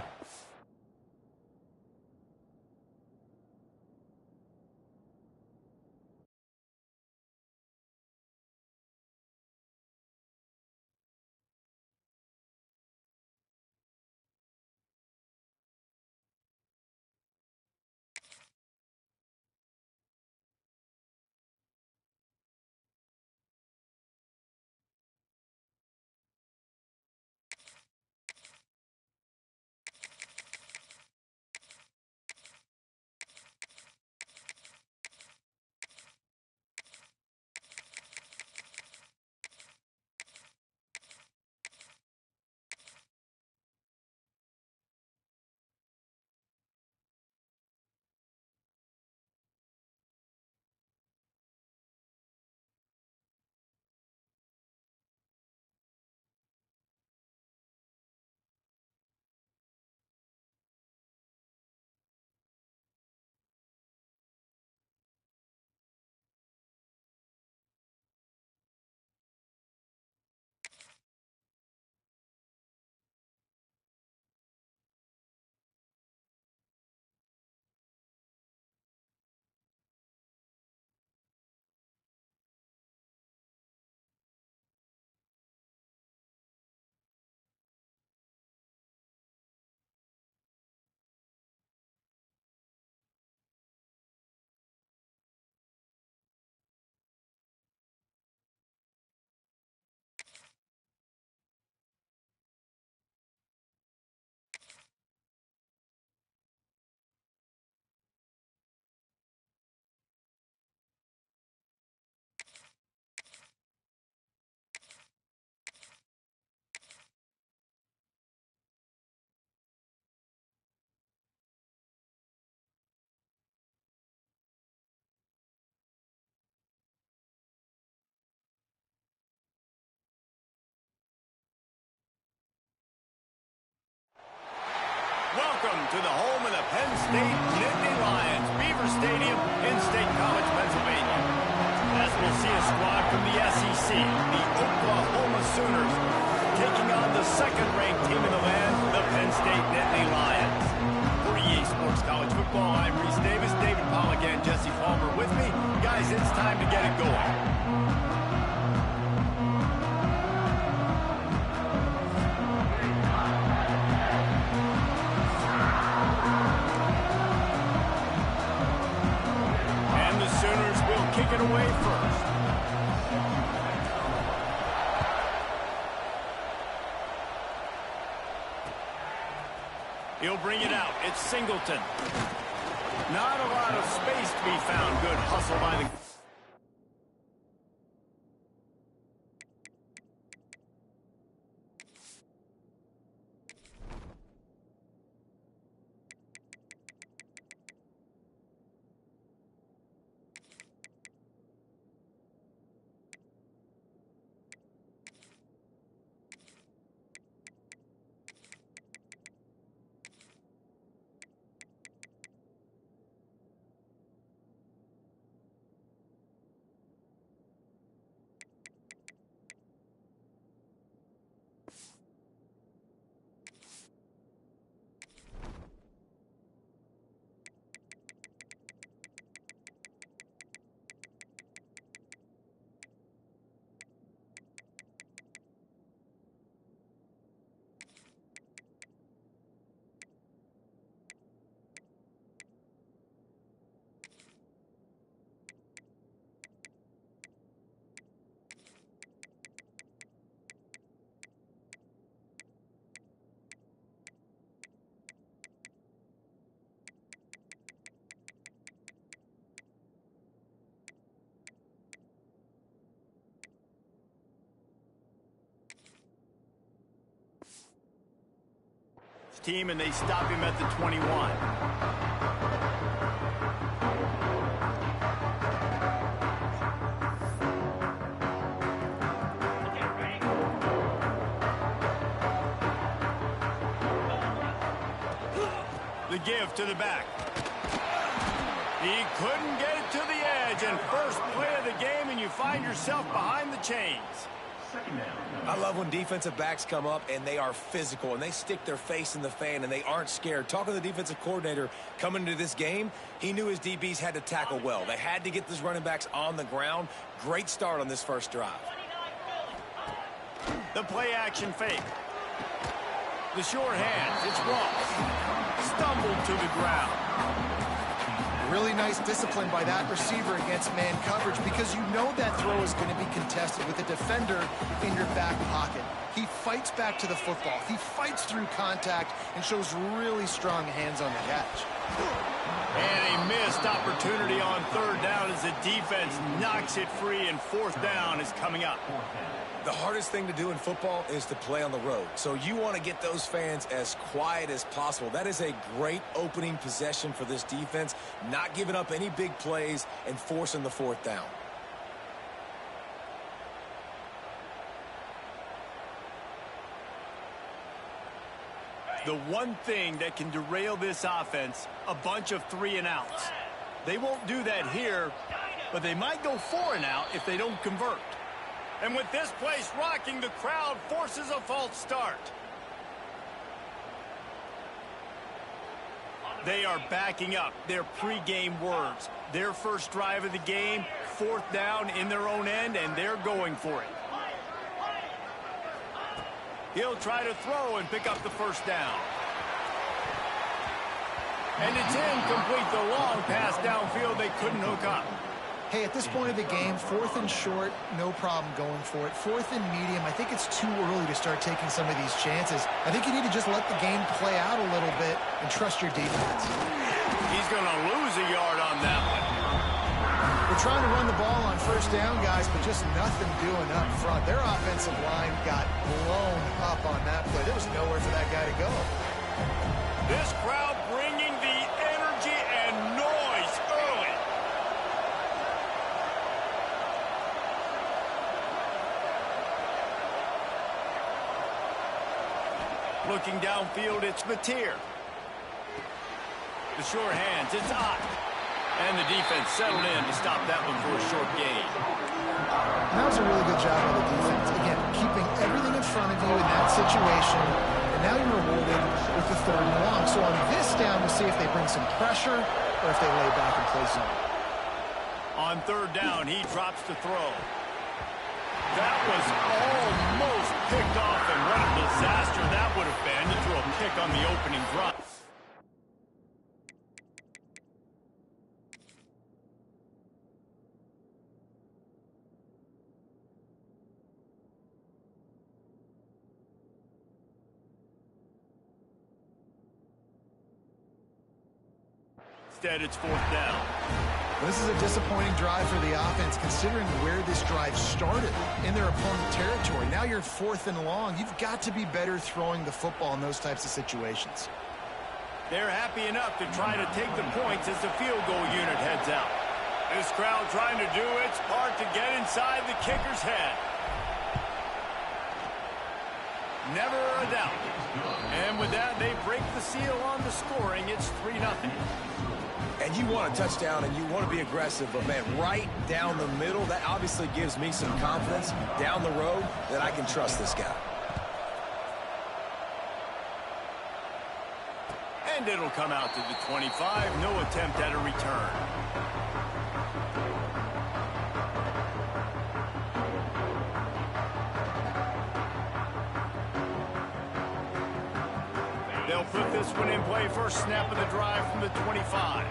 Welcome to the home of the Penn State Nittany Lions, Beaver Stadium in State College, Pennsylvania. As we'll see a squad from the SEC, the Oklahoma Sooners, taking on the 2nd-ranked team in the land, the Penn State Nittany Lions. For EA Sports College Football, I'm Reese Davis, David Pollack, and Jesse Palmer with me. Guys, it's time to get it going. Kick it away first. He'll bring it out. It's Singleton. Not a lot of space to be found. Good hustle by the... team, and they stop him at the 21. The give to the back. He couldn't get it to the edge, and first play of the game, and you find yourself behind the chains. I love when defensive backs come up and they are physical and they stick their face in the fan and they aren't scared. Talking to the defensive coordinator coming into this game, he knew his DBs had to tackle well. They had to get those running backs on the ground. Great start on this first drive. The play action fake. The short hands, it's Ross. Stumbled to the ground. Really nice discipline by that receiver against man coverage because you know that throw is going to be contested with a defender in your back pocket. He fights back to the football. He fights through contact and shows really strong hands on the catch. And a missed opportunity on third down as the defense knocks it free, and fourth down is coming up. The hardest thing to do in football is to play on the road. So you want to get those fans as quiet as possible. That is a great opening possession for this defense, not giving up any big plays and forcing the fourth down. The one thing that can derail this offense, a bunch of 3-and-outs. They won't do that here, but they might go 4-and-out if they don't convert. And with this place rocking, the crowd forces a false start. They are backing up their pregame words. Their first drive of the game, fourth down in their own end, and they're going for it. He'll try to throw and pick up the first down. And it's incomplete. The long pass downfield, they couldn't hook up. Hey, at this point of the game, fourth and short, no problem going for it. Fourth and medium, I think it's too early to start taking some of these chances. I think you need to just let the game play out a little bit and trust your defense. He's going to lose a yard on that one. We're trying to run the ball on first down, guys, but just nothing doing up front. Their offensive line got blown up on that play. There was nowhere for that guy to go. This crowd bringing the energy and noise early. Looking downfield, it's Mateer. The short hands, it's Ott. And the defense settled in to stop that one for a short gain. That was a really good job by the defense. Again, keeping everything in front of you in that situation. And now you're rewarded with the third and long. So on this down, we'll see if they bring some pressure or if they lay back and play zone. On third down, he drops to throw. That was almost picked off, and what a disaster that would have been to throw a pick on the opening drive. Instead, it's fourth down. This is a disappointing drive for the offense, considering where this drive started in their opponent territory. Now you're fourth and long. You've got to be better throwing the football in those types of situations. They're happy enough to try to take the points as the field goal unit heads out. This crowd trying to do its part to get inside the kicker's head. Never a doubt. And with that, they break the seal on the scoring. It's 3-0. And you want a touchdown and you want to be aggressive, but man, right down the middle, that obviously gives me some confidence down the road that I can trust this guy. And it'll come out to the 25. No attempt at a return. They'll put this one in play. First snap of the drive from the 25.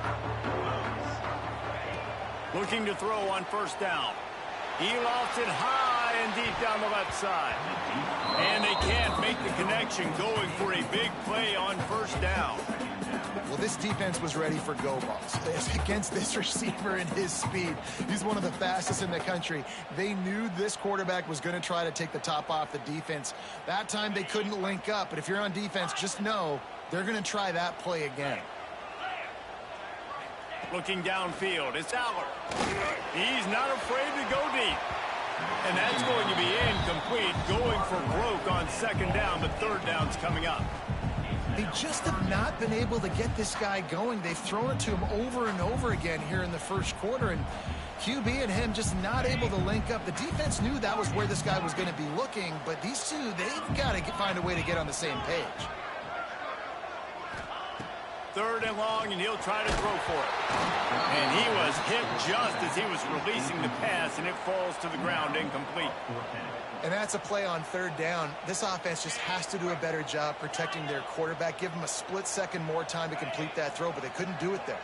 Looking to throw on first down. He lofts it high and deep down the left side. And they can't make the connection, going for a big play on first down. Well, this defense was ready for go balls against this receiver and his speed. He's one of the fastest in the country. They knew this quarterback was going to try to take the top off the defense. That time they couldn't link up, but if you're on defense, just know they're going to try that play again. Looking downfield, it's Aller. He's not afraid to go deep. And that's going to be incomplete, going for broke on second down, but third down's coming up. They just have not been able to get this guy going. They've thrown it to him over and over again here in the first quarter, and QB and him just not able to link up. The defense knew that was where this guy was going to be looking, but these two, they've got to find a way to get on the same page. Third and long, and he'll try to throw for it. And he was hit just as he was releasing the pass, and it falls to the ground incomplete. And that's a play on third down. This offense just has to do a better job protecting their quarterback. Give him a split second more time to complete that throw, but they couldn't do it there.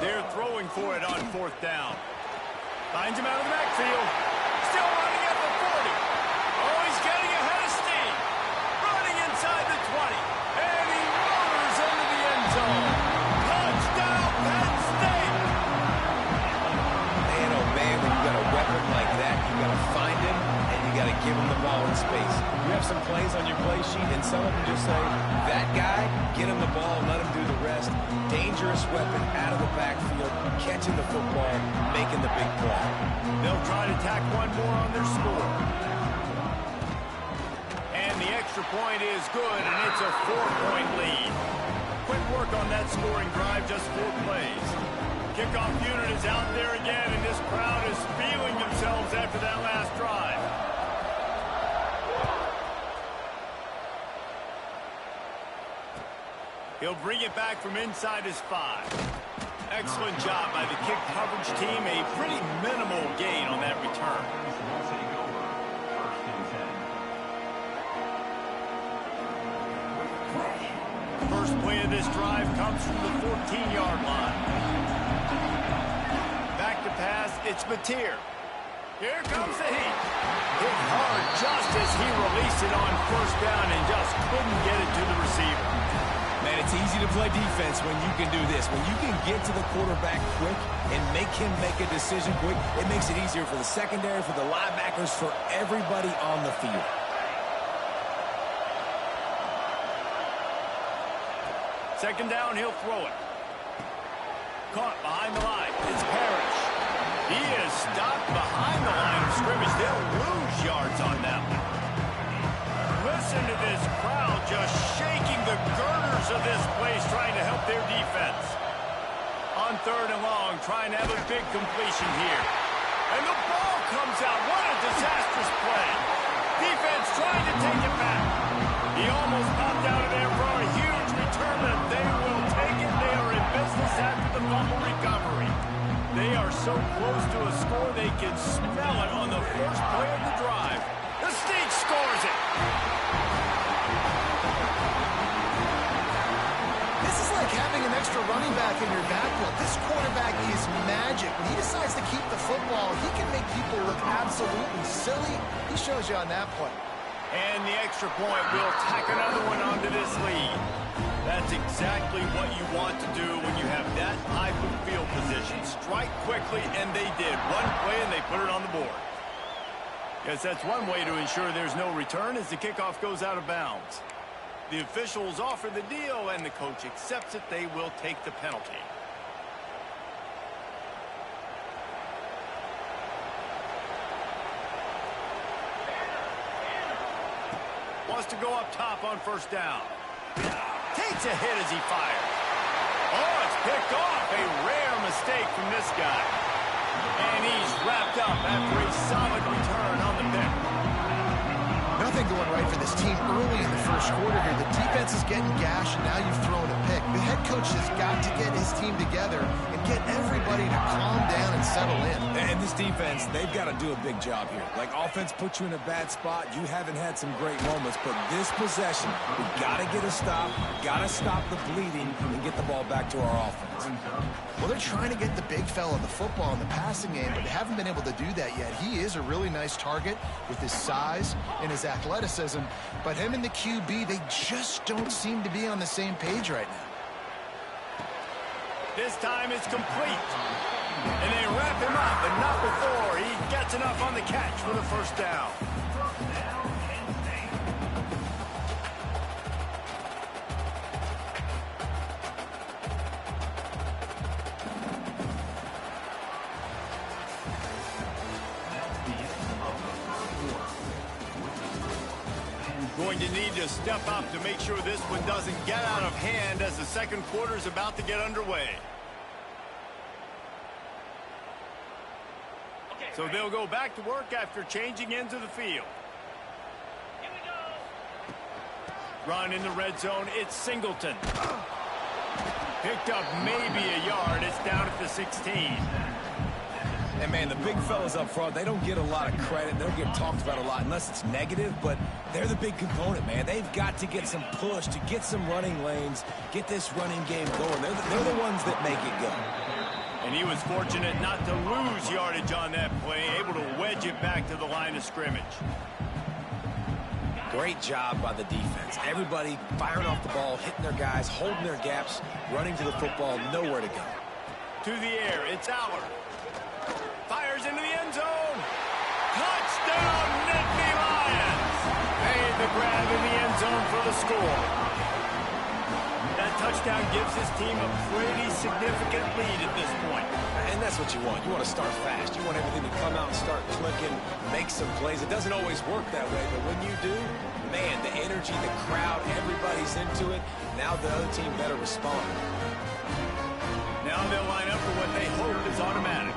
They're throwing for it on fourth down. Finds him out of the backfield. Still running at the 40. Oh, he's getting ahead of steam. Running inside the 20. And he rollers into the end zone. Touchdown, Penn State! Man, oh man, when you got a weapon like that, you got to find him, and you got to give him the ball in space. You have some plays on your play sheet, and some of them just say, that guy, get him the ball, let him do the rest. Dangerous weapon out of the backfield, catching the football, making the big play. They'll try to tack one more on their score. And the extra point is good, and it's a 4-point lead. Quick work on that scoring drive, just 4 plays. Kickoff unit is out there again, and this crowd is feeling themselves after that last drive. He'll bring it back from inside his 5. Excellent job by the kick coverage team. A pretty minimal gain on that return. First play of this drive comes from the 14-yard line. Back to pass, it's Mateer. Here comes the heat. Hit hard just as he released it on first down and just couldn't get it to the receiver. Man, it's easy to play defense when you can do this. When you can get to the quarterback quick and make him make a decision quick, it makes it easier for the secondary, for the linebackers, for everybody on the field. Second down, he'll throw it. Caught behind the line. It's Parrish. He is stopped behind the line of scrimmage. They'll lose yards on that one. Listen to this crowd just shaking the girders of this place, trying to help their defense. On third and long, trying to have a big completion here. And the ball comes out. What a disastrous play. Defense trying to take it back. He almost popped out of there for a huge return, and they will take it. They are in business after the fumble recovery. They are so close to a score, they can smell it on the first play of the drive. The Sneak scores it. This is like having an extra running back in your backfield. This quarterback is magic. When he decides to keep the football, he can make people look absolutely silly. He shows you on that play. And the extra point will tack another one onto this lead. That's exactly what you want to do when you have that type of field position. Strike quickly, and they did. One play, and they put it on the board. Guess that's one way to ensure there's no return as the kickoff goes out of bounds. The officials offer the deal, and the coach accepts it. They will take the penalty. Wants to go up top on first down. Takes a hit as he fires. Oh, it's picked off. A rare mistake from this guy. And he's wrapped up after a solid return on the pick. Nothing going right for this team early in the first quarter here. The defense is getting gashed, and now you've thrown a pick. The head coach has got to get his team together and get everybody to calm down and settle in. And this defense, they've got to do a big job here. Like, offense put you in a bad spot. You haven't had some great moments, but this possession, we got to get a stop, got to stop the bleeding, and get the ball back to our offense. Well, they're trying to get the big fella the football in the passing game, but they haven't been able to do that yet. He is a really nice target with his size and his athleticism, but him and the QB, they just don't seem to be on the same page right now. This time it's complete. And they wrap him up, but not before he gets enough on the catch for the first down. Going to need to step up to make sure this one doesn't get out of hand as the second quarter is about to get underway. So they'll go back to work after changing into the field. Run in the red zone, it's Singleton. Picked up maybe a yard, it's down at the 16. And, man, the big fellas up front, they don't get a lot of credit. They don't get talked about a lot unless it's negative, but they're the big component, man. They've got to get some push, to get some running lanes, get this running game going. They're the ones that make it go. And he was fortunate not to lose yardage on that play, able to wedge it back to the line of scrimmage. Great job by the defense. Everybody firing off the ball, hitting their guys, holding their gaps, running to the football, nowhere to go. To the air, it's Aller. Fires into the end zone. Touchdown, Nittany Lions. Made the grab in the end zone for the score. That touchdown gives his team a pretty significant lead at this point. And that's what you want. You want to start fast. You want everything to come out and start clicking, make some plays. It doesn't always work that way, but when you do, man, the energy, the crowd, everybody's into it. Now the other team better respond. Now they'll line up for what they hope is automatic.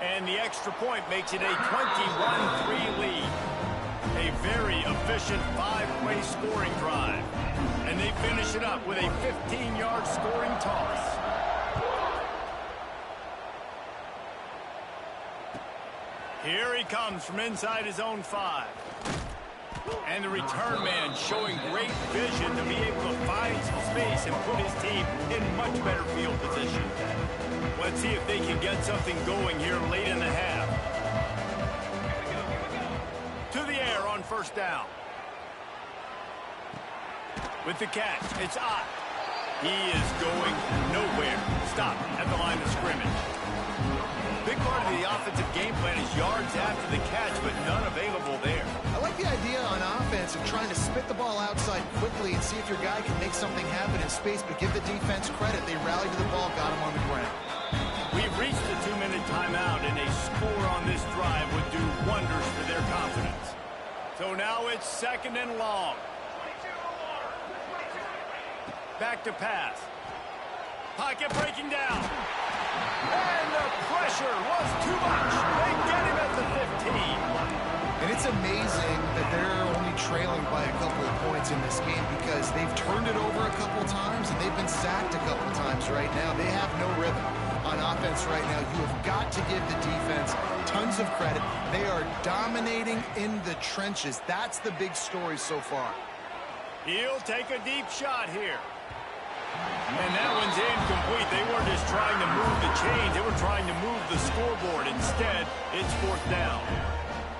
And the extra point makes it a 21-3 lead. A very efficient five-play scoring drive. And they finish it up with a 15-yard scoring toss. Here he comes from inside his own 5. And the return man showing great vision to be able to find some space and put his team in much better field position. Let's see if they can get something going here late in the half. To the air on first down. With the catch, it's Ott. He is going nowhere. Stop at the line of scrimmage. Big part of the offensive game plan is yards after the catch, but none available there. I like the idea on offense of trying to spit the ball outside quickly and see if your guy can make something happen in space, but give the defense credit. They rallied to the ball, got him on the ground. We've reached the 2-minute timeout, and a score on this drive would do wonders for their confidence. So now it's second and long. Back to pass. Pocket breaking down. And the pressure was too much. They get him at the 15. And it's amazing that they're only trailing by a couple of points in this game because they've turned it over a couple times and they've been sacked a couple times right now. They have no rhythm on offense right now. You have got to give the defense tons of credit. They are dominating in the trenches. That's the big story so far. He'll take a deep shot here. And that one's incomplete. They weren't just trying to move the chains. They were trying to move the scoreboard. Instead, it's fourth down.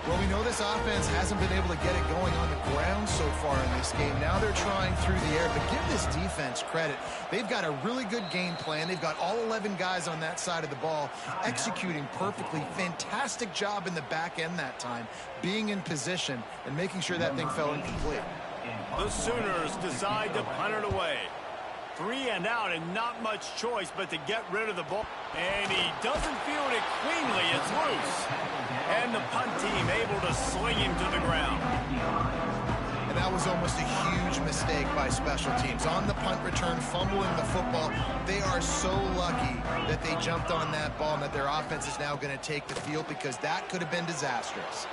Well, we know this offense hasn't been able to get it going on the ground so far in this game. Now they're trying through the air, but give this defense credit. They've got a really good game plan. They've got all 11 guys on that side of the ball executing perfectly. Fantastic job in the back end that time, being in position and making sure that thing fell incomplete. The Sooners decide to punt it away. 3 and out and not much choice but to get rid of the ball. And he doesn't field it cleanly. It's loose. And the punt team able to sling him to the ground. And that was almost a huge mistake by special teams. On the punt return, fumbling the football. They are so lucky that they jumped on that ball and that their offense is now going to take the field because that could have been disastrous.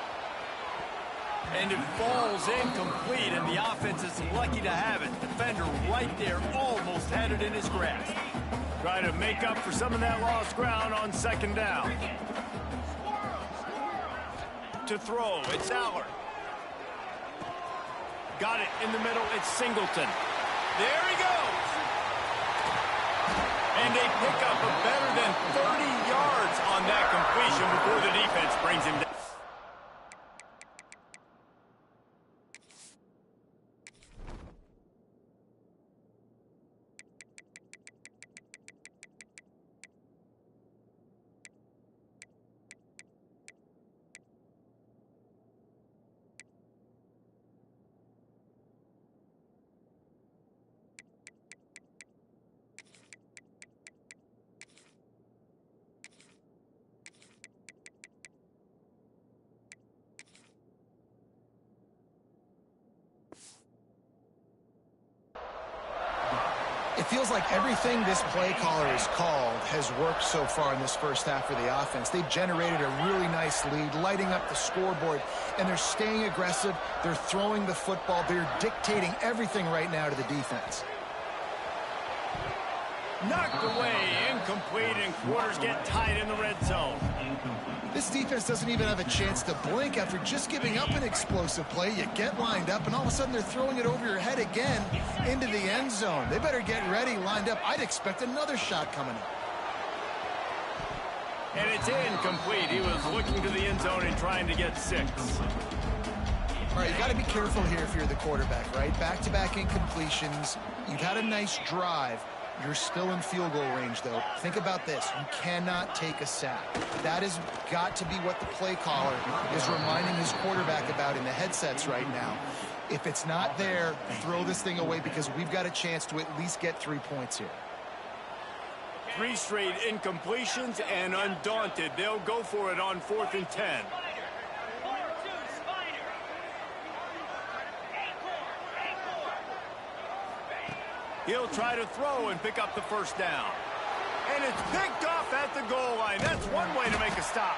And it falls incomplete, and the offense is lucky to have it. Defender right there almost had it in his grasp. Try to make up for some of that lost ground on second down. To throw, it's Allard. Got it in the middle, it's Singleton. There he goes. And they pick up a better than 30 yards on that completion before the defense brings him down. It feels like everything this play caller has called has worked so far in this first half for the offense. They've generated a really nice lead, lighting up the scoreboard, and they're staying aggressive. They're throwing the football. They're dictating everything right now to the defense. Knocked away, incomplete, and quarters get tight in the red zone. This defense doesn't even have a chance to blink after just giving up an explosive play. You get lined up, and all of a sudden they're throwing it over your head again into the end zone. They better get ready, lined up. I'd expect another shot coming up. And it's incomplete. He was looking to the end zone and trying to get 6. All right, you got to be careful here if you're the quarterback, right? Back-to-back incompletions. You've had a nice drive. You're still in field goal range, though. Think about this. You cannot take a sack. That has got to be what the play caller is reminding his quarterback about in the headsets right now. If it's not there, throw this thing away because we've got a chance to at least get 3 points here. 3 straight incompletions, and undaunted, they'll go for it on 4th and 10. He'll try to throw and pick up the first down. And it's picked off at the goal line. That's one way to make a stop.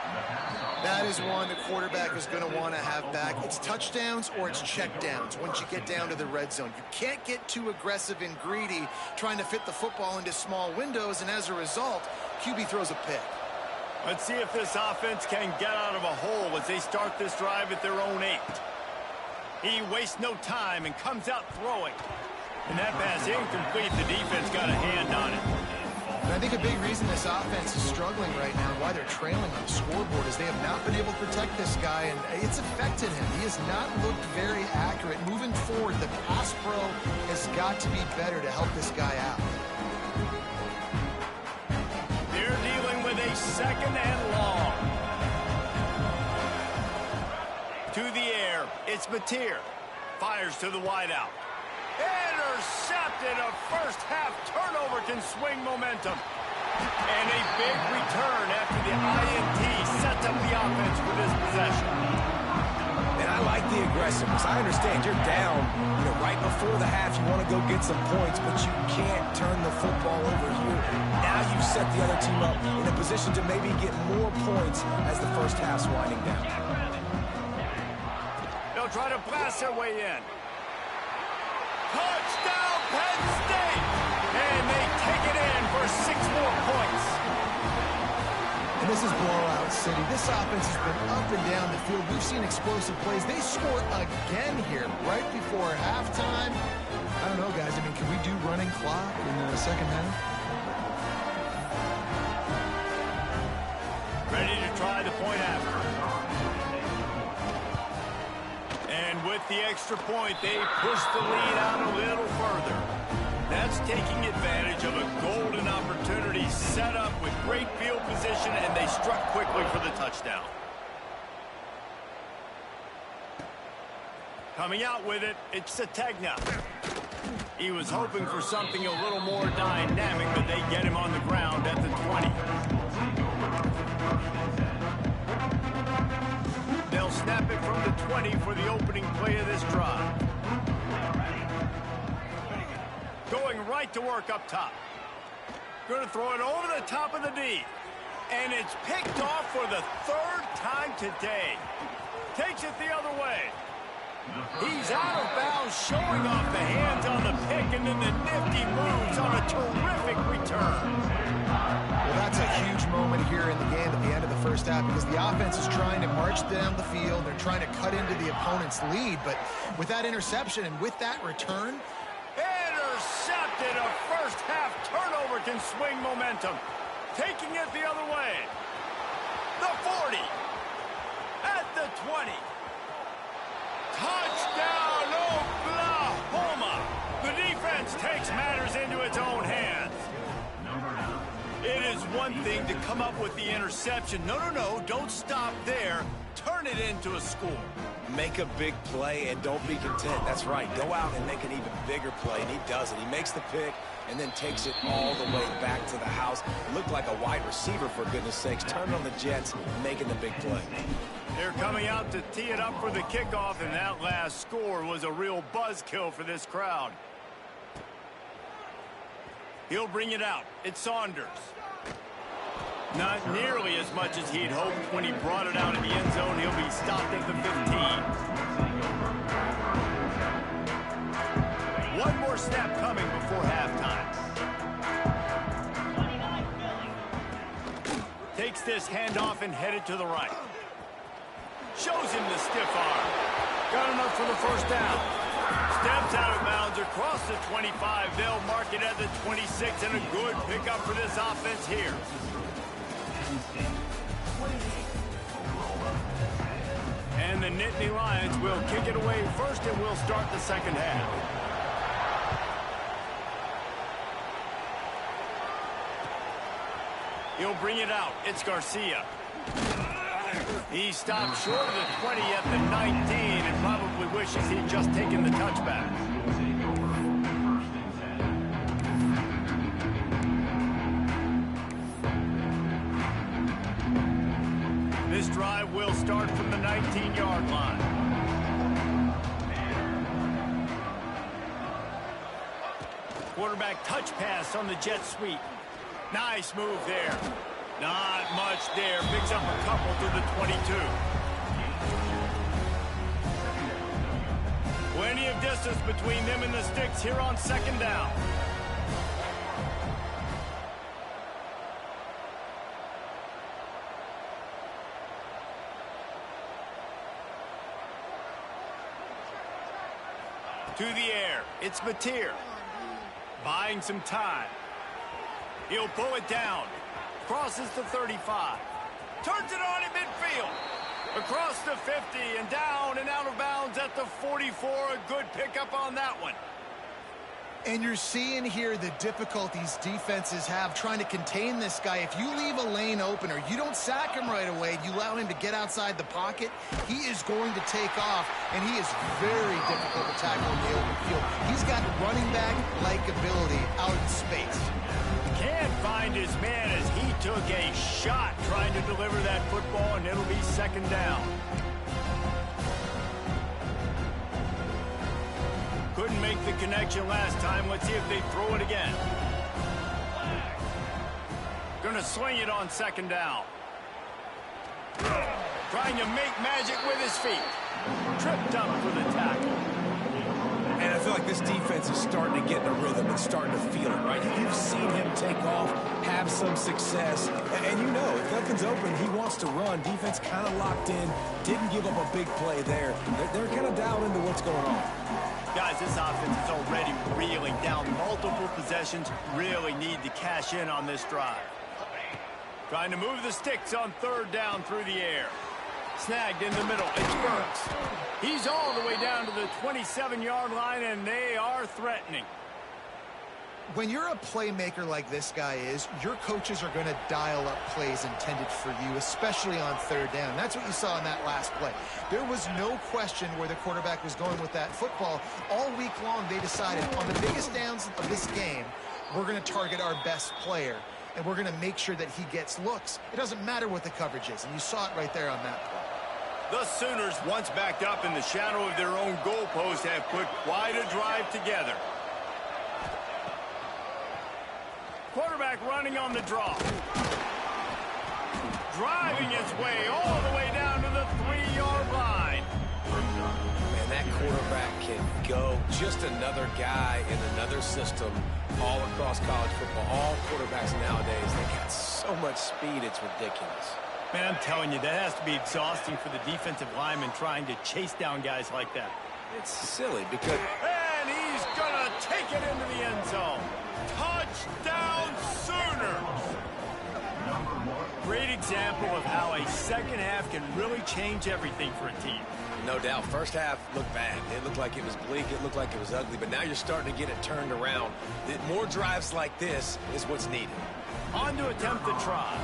That is one the quarterback is going to want to have back. It's touchdowns or it's checkdowns once you get down to the red zone. You can't get too aggressive and greedy trying to fit the football into small windows, and as a result, QB throws a pick. Let's see if this offense can get out of a hole as they start this drive at their own 8. He wastes no time and comes out throwing. And that pass incomplete. The defense got a hand on it. And I think a big reason this offense is struggling right now, why they're trailing on the scoreboard, is they have not been able to protect this guy, and it's affected him. He has not looked very accurate. Moving forward, the pass pro has got to be better to help this guy out. They're dealing with a 2nd and long. To the air, it's Mateer. Fires to the wideout. Intercepted. A first-half turnover can swing momentum. And a big return after the INT sets up the offense for this possession. And I like the aggressiveness. I understand you're down, right before the half. You want to go get some points, but you can't turn the football over here. Now you set the other team up in a position to maybe get more points as the first half's winding down. They'll try to blast their way in. Touchdown, Penn State! And they take it in for 6 more points. And this is blowout city. This offense has been up and down the field. We've seen explosive plays. They score again here right before halftime. I don't know, guys. I mean, can we do running clock in the second half? Ready to try the point after. And with the extra point, they push the lead out a little further. That's taking advantage of a golden opportunity set up with great field position, and they struck quickly for the touchdown. Coming out with it, it's Sategna. He was hoping for something a little more dynamic, but they get him on the ground at the 20. They'll snap it from the 20 for the opening play of this drive. Going right to work up top. Going to throw it over the top of the D. And it's picked off for the 3rd time today. Takes it the other way. He's out of bounds, showing off the hands on the pick, and then the nifty moves on a terrific return. Well, that's a huge moment here in the game at the end of the first half because the offense is trying to march down the field. They're trying to cut into the opponent's lead, but with that interception and with that return, intercepted. A first half turnover can swing momentum. Taking it the other way. The 40. At the 20. Touchdown, Oklahoma. The defense takes matters into its own hands. It is one thing to come up with the interception. No, don't stop there. Turn it into a score. Make a big play and don't be content. That's right. Go out and make an even bigger play, and he does it. He makes the pick and then takes it all the way back to the house. Looked like a wide receiver, for goodness sakes. Turned on the Jets, making the big play. They're coming out to tee it up for the kickoff, and that last score was a real buzzkill for this crowd. He'll bring it out. It's Saunders. Not nearly as much as he'd hoped when he brought it out in the end zone. He'll be stopped at the 15. One more snap coming before halftime. Takes this handoff and headed to the right. Shows him the stiff arm. Got enough for the first down. Steps out of bounds across the 25. They'll mark it at the 26, and a good pickup for this offense here. And the Nittany Lions will kick it away first, and we'll start the second half. He'll bring it out. It's Garcia. He stopped short of the 20 at the 19 and probably wishes he'd just taken the touchback. This drive will start from the 19-yard line. Quarterback touch pass on the jet sweep. Nice move there. Not much there. Picks up a couple to the 22. Plenty of distance between them and the sticks here on second down. To the air. It's Mateer. Buying some time. He'll pull it down. Crosses the 35. Turns it on in midfield. Across the 50 and down and out of bounds at the 44. A good pickup on that one. and you're seeing here the difficulties defenses have trying to contain this guy. If you leave a lane open or you don't sack him right away, you allow him to get outside the pocket, he is going to take off, and he is very difficult to tackle in the open field. He's got running back-like ability out in space. Can't find his man as he took a shot trying to deliver that football, and it'll be second down. Couldn't make the connection last time. Let's see if they throw it again. Gonna swing it on second down. Trying to make magic with his feet. Tripped up for the tackle. And I feel like this defense is starting to get in a rhythm and starting to feel it, right? You've seen him take off, have some success, and you know, if nothing's open, he wants to run. Defense kind of locked in, didn't give up a big play there. They're kind of dialed into what's going on. Guys, this offense is already reeling down multiple possessions. Really need to cash in on this drive. Trying to move the sticks on third down through the air. Snagged in the middle. It's Burks. He's all the way down to the 27-yard line, and they are threatening. When you're a playmaker like this guy is, your coaches are going to dial up plays intended for you, especially on third down. That's what you saw in that last play. There was no question where the quarterback was going with that football. All week long, they decided on the biggest downs of this game, we're going to target our best player, and we're going to make sure that he gets looks. It doesn't matter what the coverage is, and you saw it right there on that play. The Sooners, once backed up in the shadow of their own goalpost, have put quite a drive together. Quarterback running on the draw. Driving its way all the way down to the 3-yard line. Man, that quarterback can go. Just another guy in another system all across college football. All quarterbacks nowadays, they got so much speed, it's ridiculous. Man, I'm telling you, that has to be exhausting for the defensive lineman trying to chase down guys like that. It's silly because... And he's going to take it into the end zone. Touchdown Sooners! Great example of how a second half can really change everything for a team. No doubt. First half looked bad. It looked like it was bleak. It looked like it was ugly. But now you're starting to get it turned around. More drives like this is what's needed. On to attempt the try.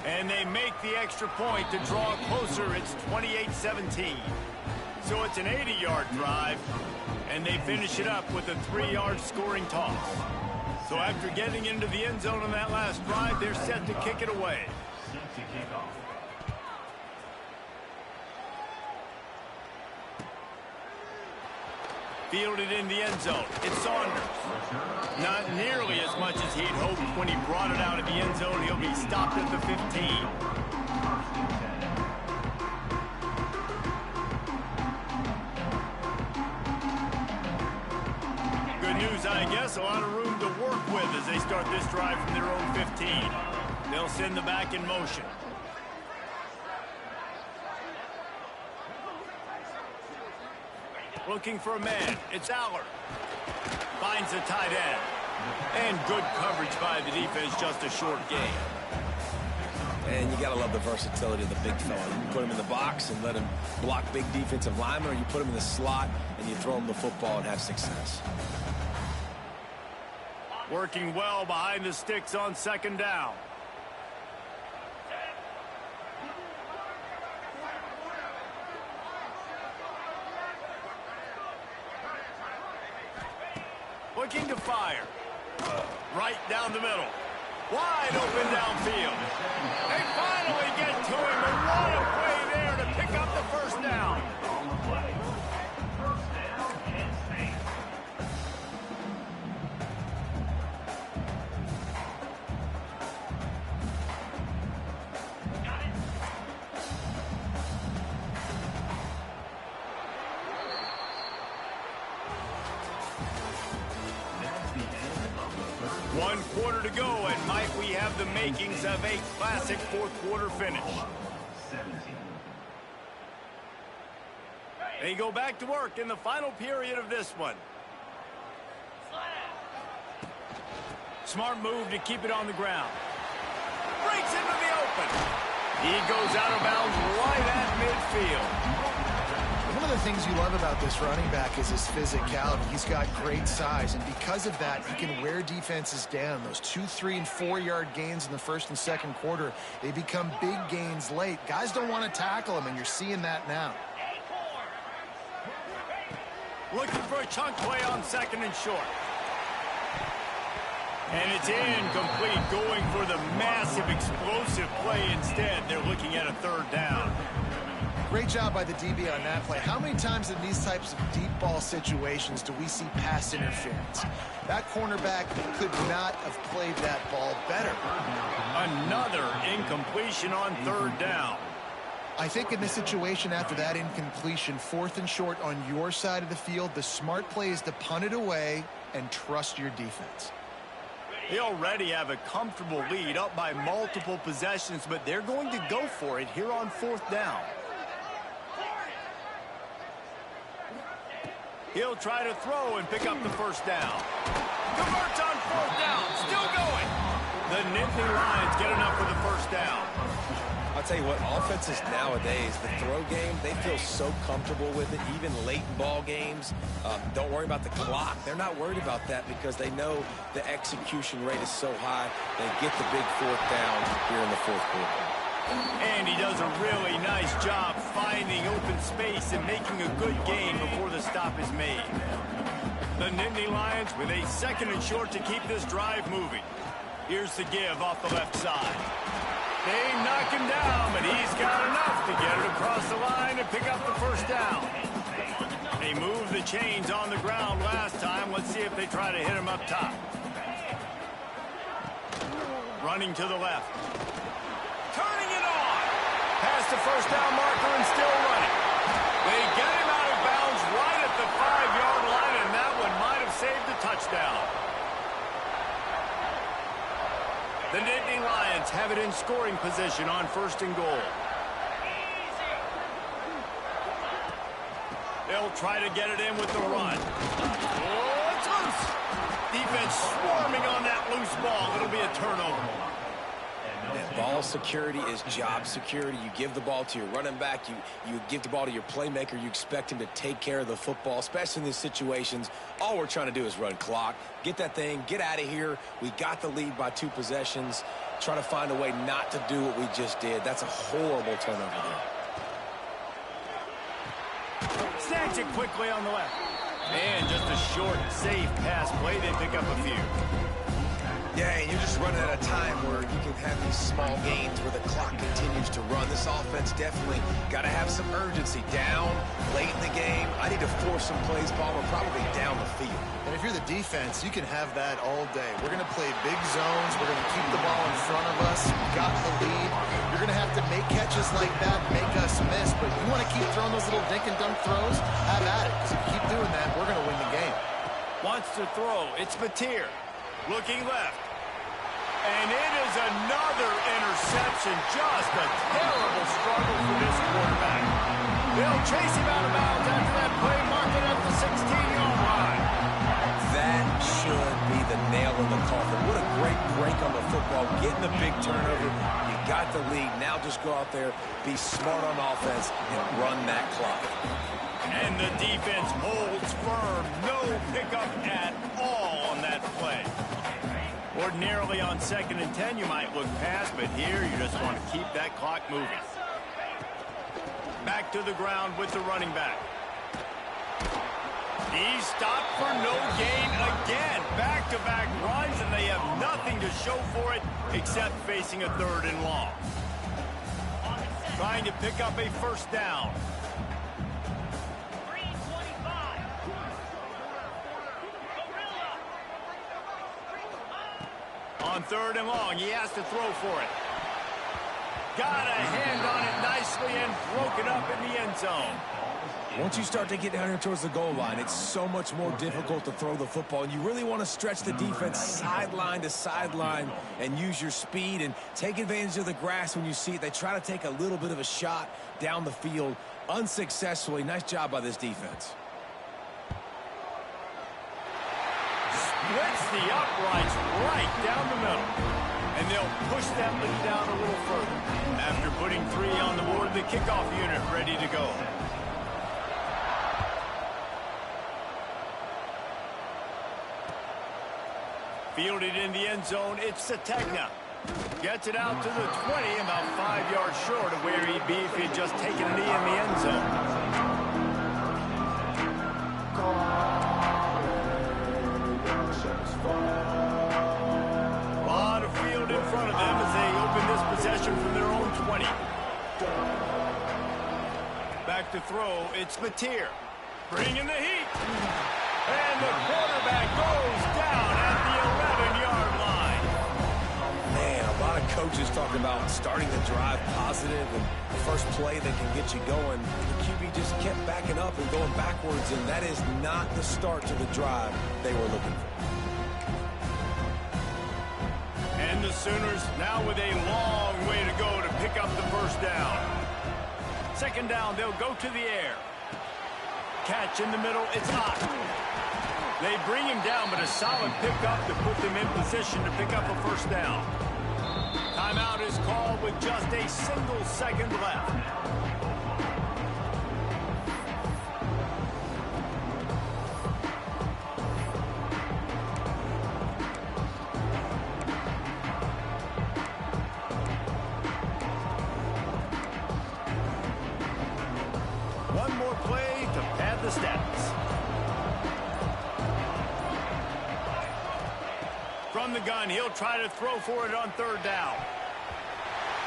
And they make the extra point to draw closer. It's 28-17. So it's an 80-yard drive, and they finish it up with a 3-yard scoring toss. So after getting into the end zone on that last drive, they're set to kick it away. Fielded in the end zone. It's Saunders. Not nearly as much as he'd hoped when he brought it out of the end zone. He'll be stopped at the 15. Good news, I guess. A lot of room to work with as they start this drive from their own 15. They'll send the back in motion. Looking for a man. It's Aller. Finds the tight end. And good coverage by the defense, just a short gain. And you got to love the versatility of the big fella. You can put him in the box and let him block big defensive linemen, or you put him in the slot and you throw him the football and have success. Working well behind the sticks on second down. Looking to fire. Right down the middle. Wide open downfield. They finally get to him, and what a play there to pick up the first down. One quarter to go, and Mike, we have the makings of a classic fourth quarter finish. They go back to work in the final period of this one. Smart move to keep it on the ground. Breaks into the open. He goes out of bounds right at midfield. One of the things you love about this running back is his physicality. He's got great size, and because of that, he can wear defenses down. Those 2-, 3-, and 4-yard gains in the first and second quarter, they become big gains late. Guys don't want to tackle him, and you're seeing that now. Looking for a chunk play on second and short. And it's incomplete, going for the massive explosive play instead. They're looking at a third down. Great job by the DB on that play. How many times in these types of deep ball situations do we see pass interference? That cornerback could not have played that ball better. Another incompletion on third down. I think in this situation after that incompletion, 4th and short on your side of the field, the smart play is to punt it away and trust your defense. They already have a comfortable lead up by multiple possessions, but they're going to go for it here on 4th down. He'll try to throw and pick up the first down. Converts on 4th down. Still going. The Nittany Lions get enough for the first down. I'll tell you what, offenses nowadays, the throw game, they feel so comfortable with it, even late ball games. Don't worry about the clock. They're not worried about that because they know the execution rate is so high. They get the big 4th down here in the 4th quarter. And he does a really nice job finding open space and making a good gain before the stop is made. The Nittany Lions with a second and short to keep this drive moving. Here's the give off the left side. They knock him down, but he's got enough to get it across the line and pick up the first down. They moved the chains on the ground last time. Let's see if they try to hit him up top. Running to the left. Turning it on. the first down marker and still running. They get him out of bounds right at the 5-yard line, and that one might have saved the touchdown. The Nittany Lions have it in scoring position on 1st and goal. They'll try to get it in with the run. Oh, it's loose. Defense swarming on that loose ball. It'll be a turnover. And ball security is job security. You give the ball to your running back. You give the ball to your playmaker. You expect him to take care of the football, especially in these situations. All we're trying to do is run clock. Get that thing. Get out of here. We got the lead by 2 possessions. Try to find a way not to do what we just did. That's a horrible turnover there. Snatch it quickly on the left. And just a short, safe pass play. They pick up a few. Yeah, and you're just running at a time where you can have these small gains where the clock continues to run. This offense definitely got to have some urgency. Down, late in the game. I need to force some plays, Palmer, probably down the field. And if you're the defense, you can have that all day. We're going to play big zones. We're going to keep the ball in front of us. We've got the lead. You're going to have to make catches like that, make us miss. But you want to keep throwing those little dink and dunk throws? Have at it. Because if you keep doing that, we're going to win the game. Wants to throw. It's Mateer. Looking left. And it is another interception. Just a terrible struggle for this quarterback. They'll chase him out of bounds after that play, mark it at the 16-yard line. That should be the nail in the coffin. What a great break on the football. Getting the big turnover. You got the lead. Now just go out there, be smart on offense, and run that clock. And the defense holds firm. No pickup at all on that play. Ordinarily on 2nd and 10, you might look past, but here you just want to keep that clock moving. Back to the ground with the running back. He's stopped for no gain again. Back-to-back runs, and they have nothing to show for it except facing a 3rd and long. Trying to pick up a 1st down. On 3rd and long, he has to throw for it. Got a hand on it nicely and broke it up in the end zone. Once you start to get down here towards the goal line, it's so much more difficult to throw the football. And you really want to stretch the defense sideline to sideline and use your speed and take advantage of the grass when you see it. They try to take a little bit of a shot down the field unsuccessfully. Nice job by this defense. Splits the uprights right down the middle. And they'll push that lead down a little further. After putting 3 on the board, the kickoff unit ready to go. Fielded in the end zone, it's Sategna. Gets it out to the 20, about 5 yards short of where he'd be if he'd just taken a knee in the end zone. lot of field in front of them as they open this possession from their own 20. Back to throw, it's Mateer. Bringing the heat. And the quarterback goes down at the 11-yard line. Man, a lot of coaches talk about starting the drive positive and the first play that can get you going. The QB just kept backing up and going backwards, and that is not the start to the drive they were looking for. And the Sooners now with a long way to go to pick up the first down. Second down, they'll go to the air. Catch in the middle, it's hot. They bring him down, but a solid pickup to put them in position to pick up a first down. Timeout is called with just a single second left. One more play to pad the stats. From the gun, he'll try to throw for it on third down.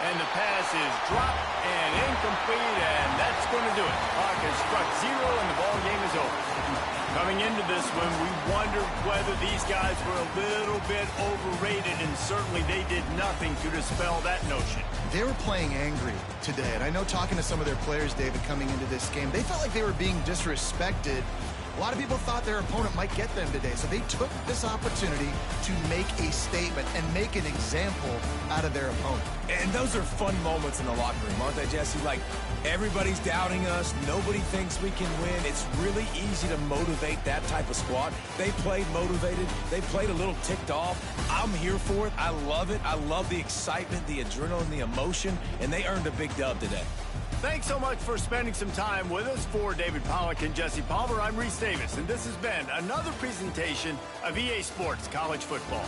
And the pass is dropped and incomplete, and that's going to do it. Clock has struck zero, and the ball game is over. Coming into this one, we wondered whether these guys were a little bit overrated, and certainly they did nothing to dispel that notion. They were playing angry today, and I know talking to some of their players, David, coming into this game, they felt like they were being disrespected. A lot of people thought their opponent might get them today, so they took this opportunity to make a statement and make an example out of their opponent. And those are fun moments in the locker room, aren't they, Jesse? Like, everybody's doubting us. Nobody thinks we can win. It's really easy to motivate that type of squad. They played motivated. They played a little ticked off. I'm here for it. I love it. I love the excitement, the adrenaline, the emotion, and they earned a big dub today. Thanks so much for spending some time with us. For David Pollack and Jesse Palmer, I'm Reese Davis, and this has been another presentation of EA Sports College Football.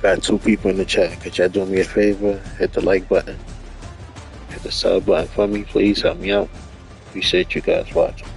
Got 2 people in the chat. Could y'all do me a favor? Hit the like button. Hit the sub button for me. Please help me out. Appreciate you guys watching.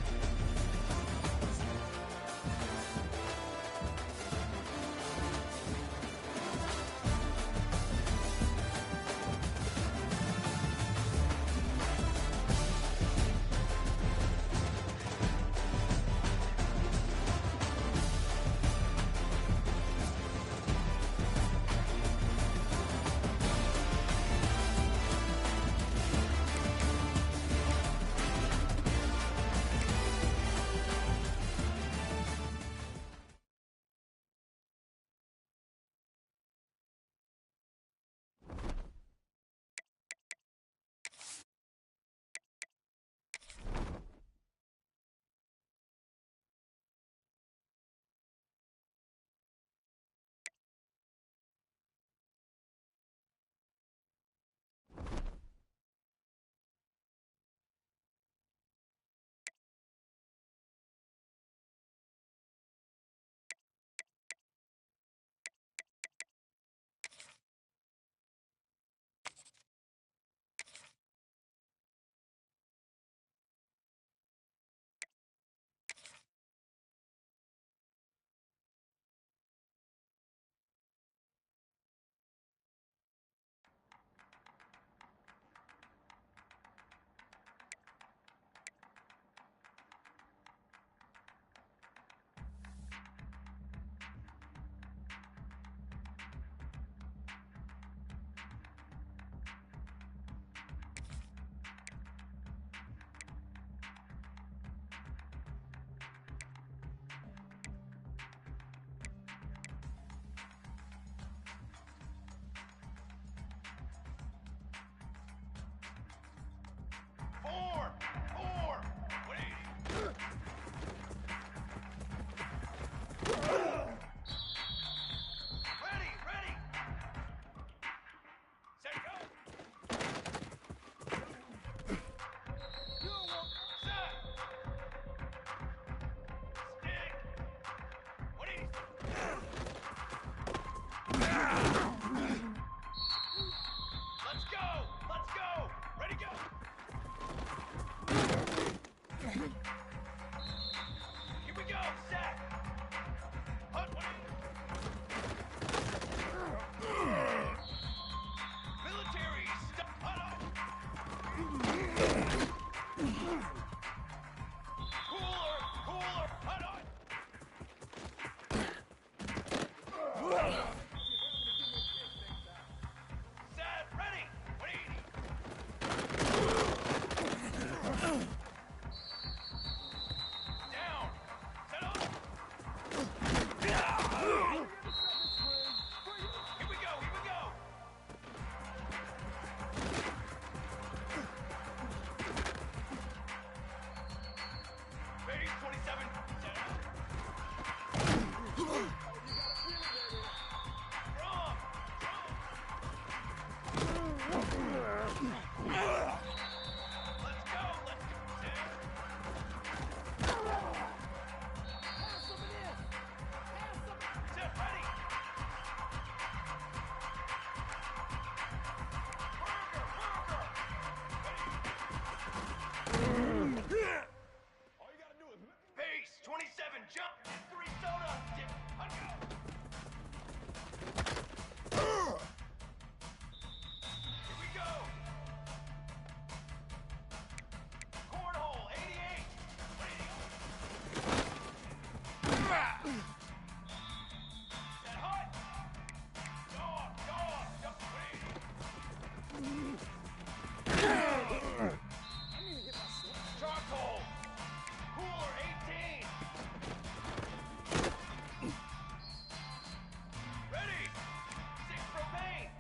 Cooler, hot on. Set, ready, 180. Down, set up. Here we go, here we go. Ready, 27, set up. Let's go, set. Set, ready. All you gotta do is pace, 27, jump, 3 soda, dip, hug out. Here we go. Cornhole, 88. Set hot. Dog, 180. Charcoal. Cooler, 18. Ready. 6 propane.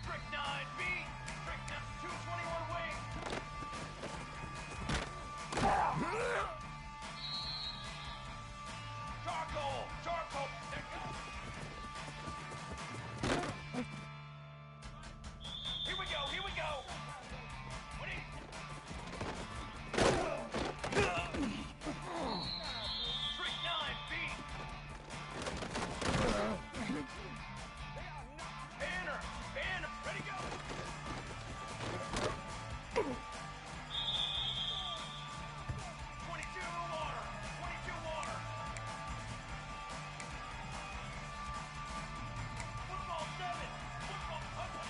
Strychnine, beat. Strychnine, 221 wing. Charcoal. There you go. Here we go. What is Strychnine, beat. Banner, ready, go. 22 water. Football 7. Football public.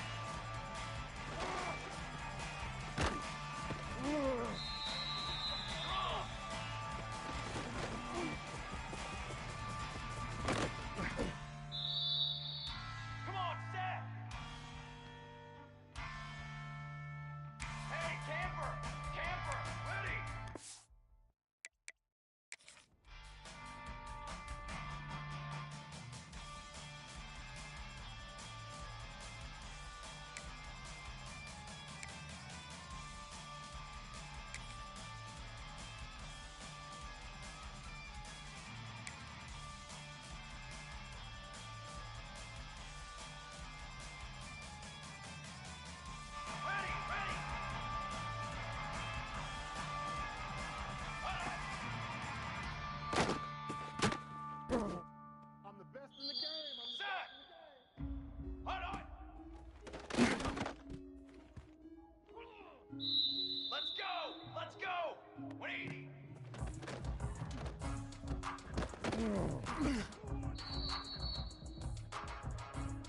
Come on, set. Hey, camper, ready. Ready. I'm the best in the game. Set. Hot on. Let's go. 180.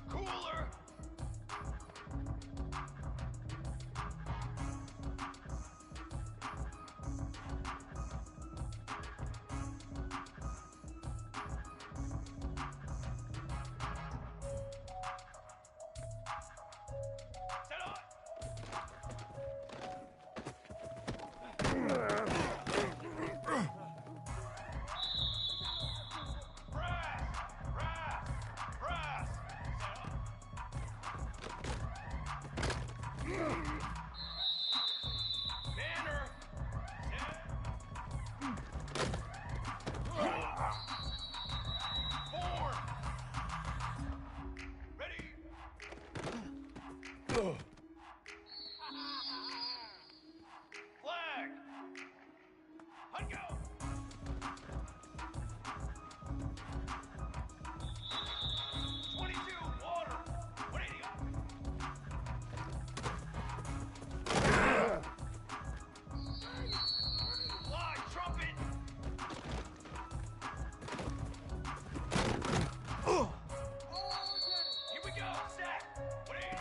Cooler. Set on. Brass. Set on. Banner. Set. Form. Ready. Flag. Hut go. 22 water. 180 up. Fly trumpet. Here we go. Set. 180.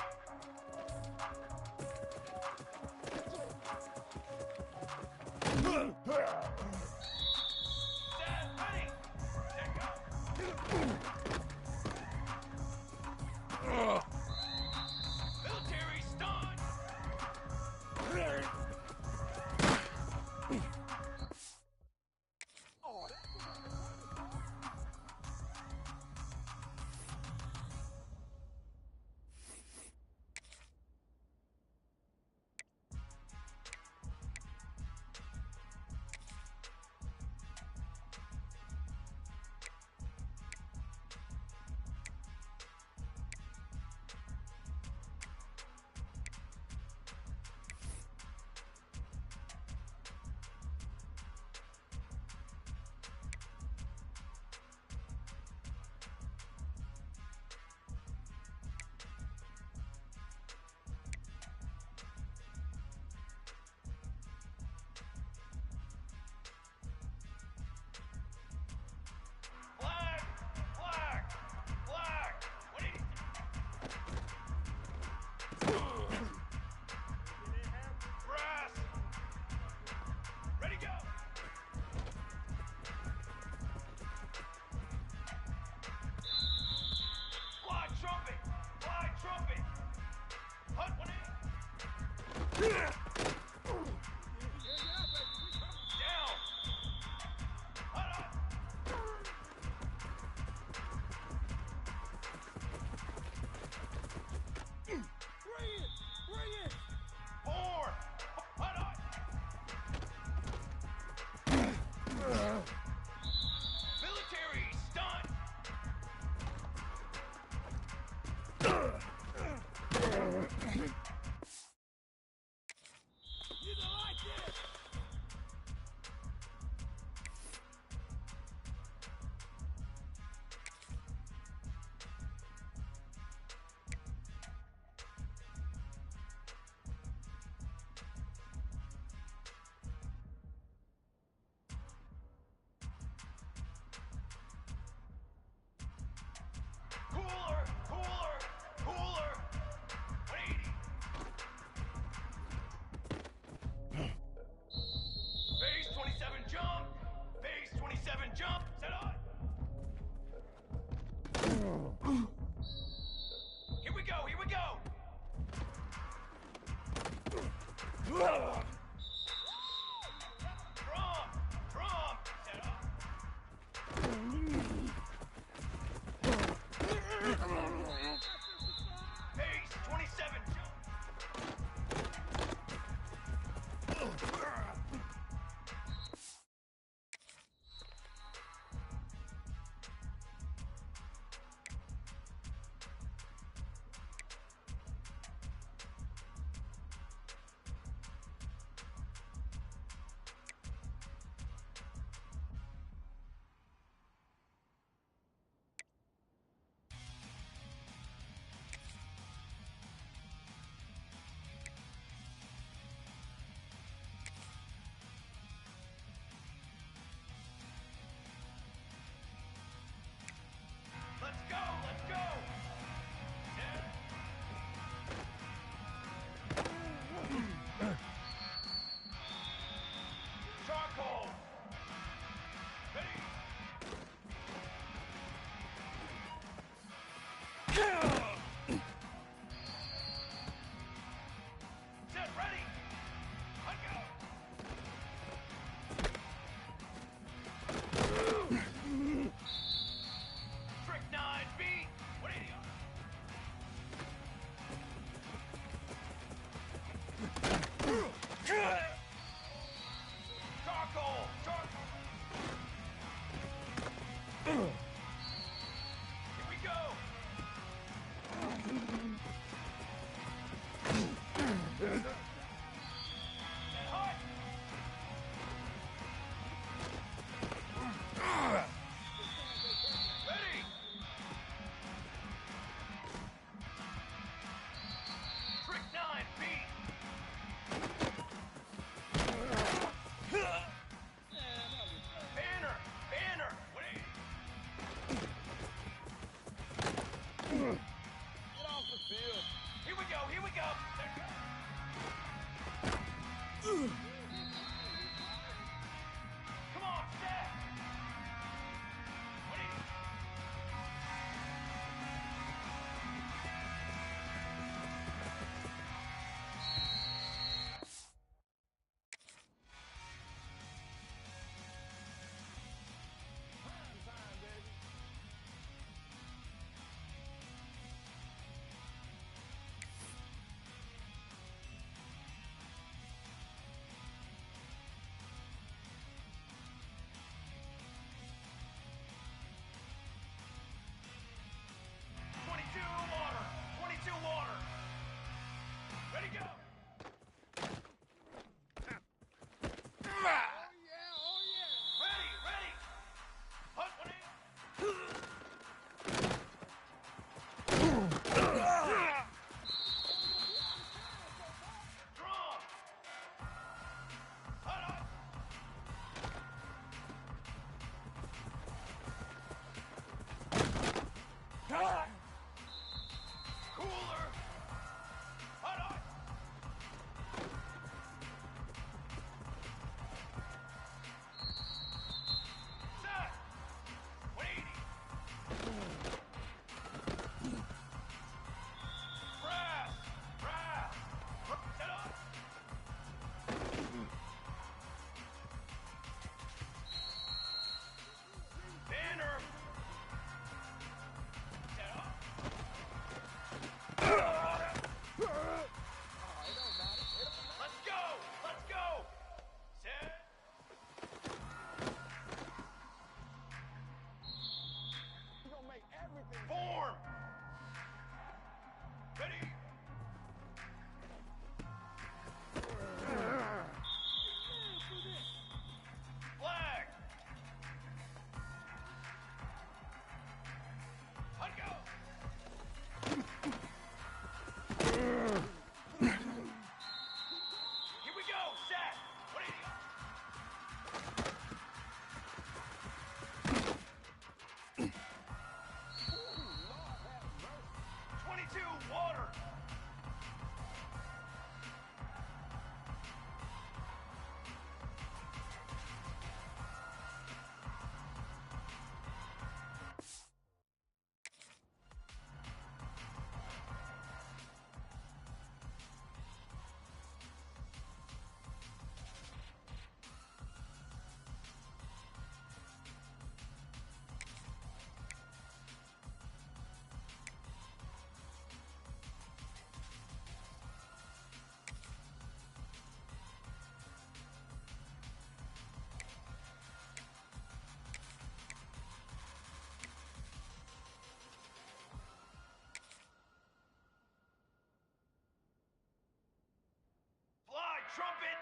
trumpet.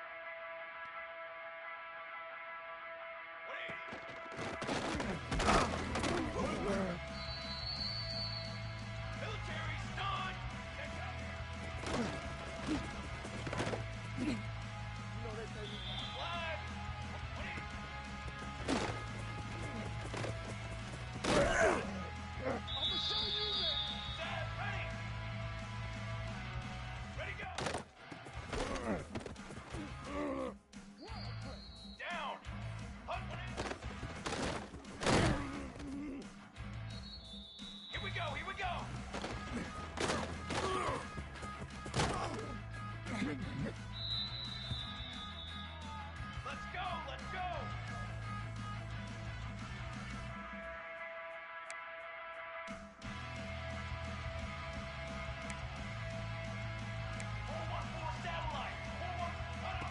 180. Military stun. Check out. Flag. 180. I'ma show you, man. Set. Ready. Ready, go. Down. Hunt 180. Here we go, here we go. Let's go, let's go. Satellite. 414.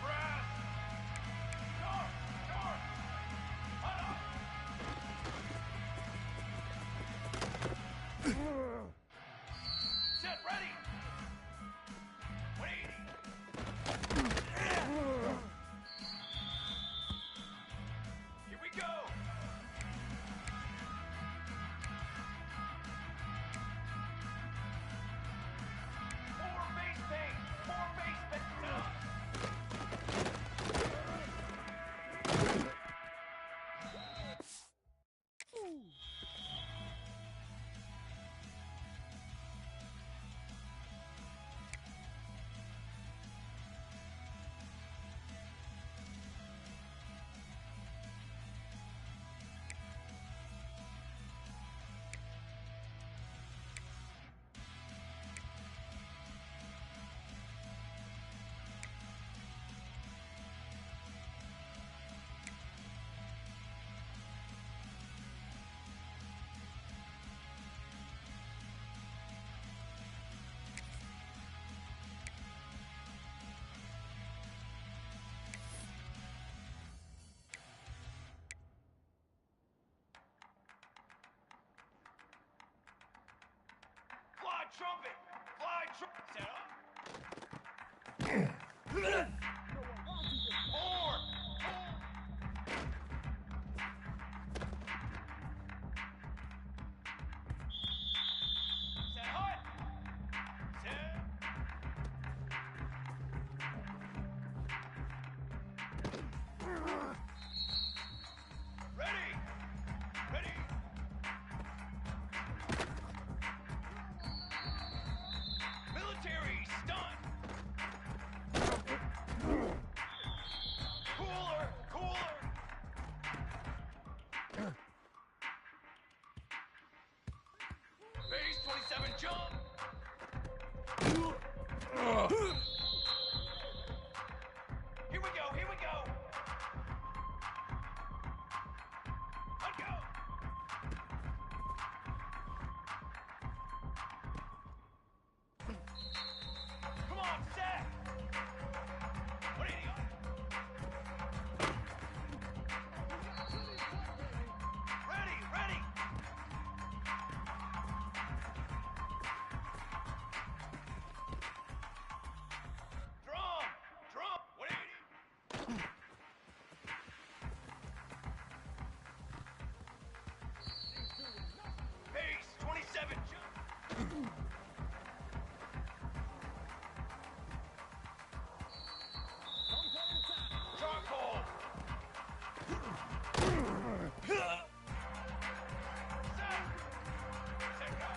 Brass. Charge, charge. Set, ready. 180. Here we go. Four base paint. Four base paint. Fly trumpet! Fly trumpet! Set up. Four! Set hut! Set. Ready! Ready! Military stun! Cooler! Cooler! Base 27 jump! Here we go! Here we go! Let go! Come on, set! 180. Ready, ready! Drum! Drum! 180. Base 27 jump! Charcoal! Set! Set go!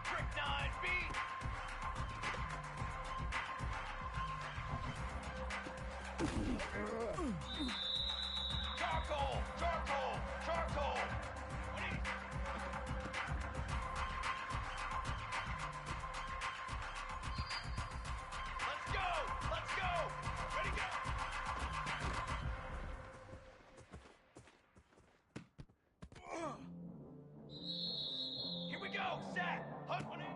Trick 9 beat! Charcoal! Charcoal! Charcoal! 180. Let's go! Let's go! Ready, go! Here we go! Set! Hunt 180.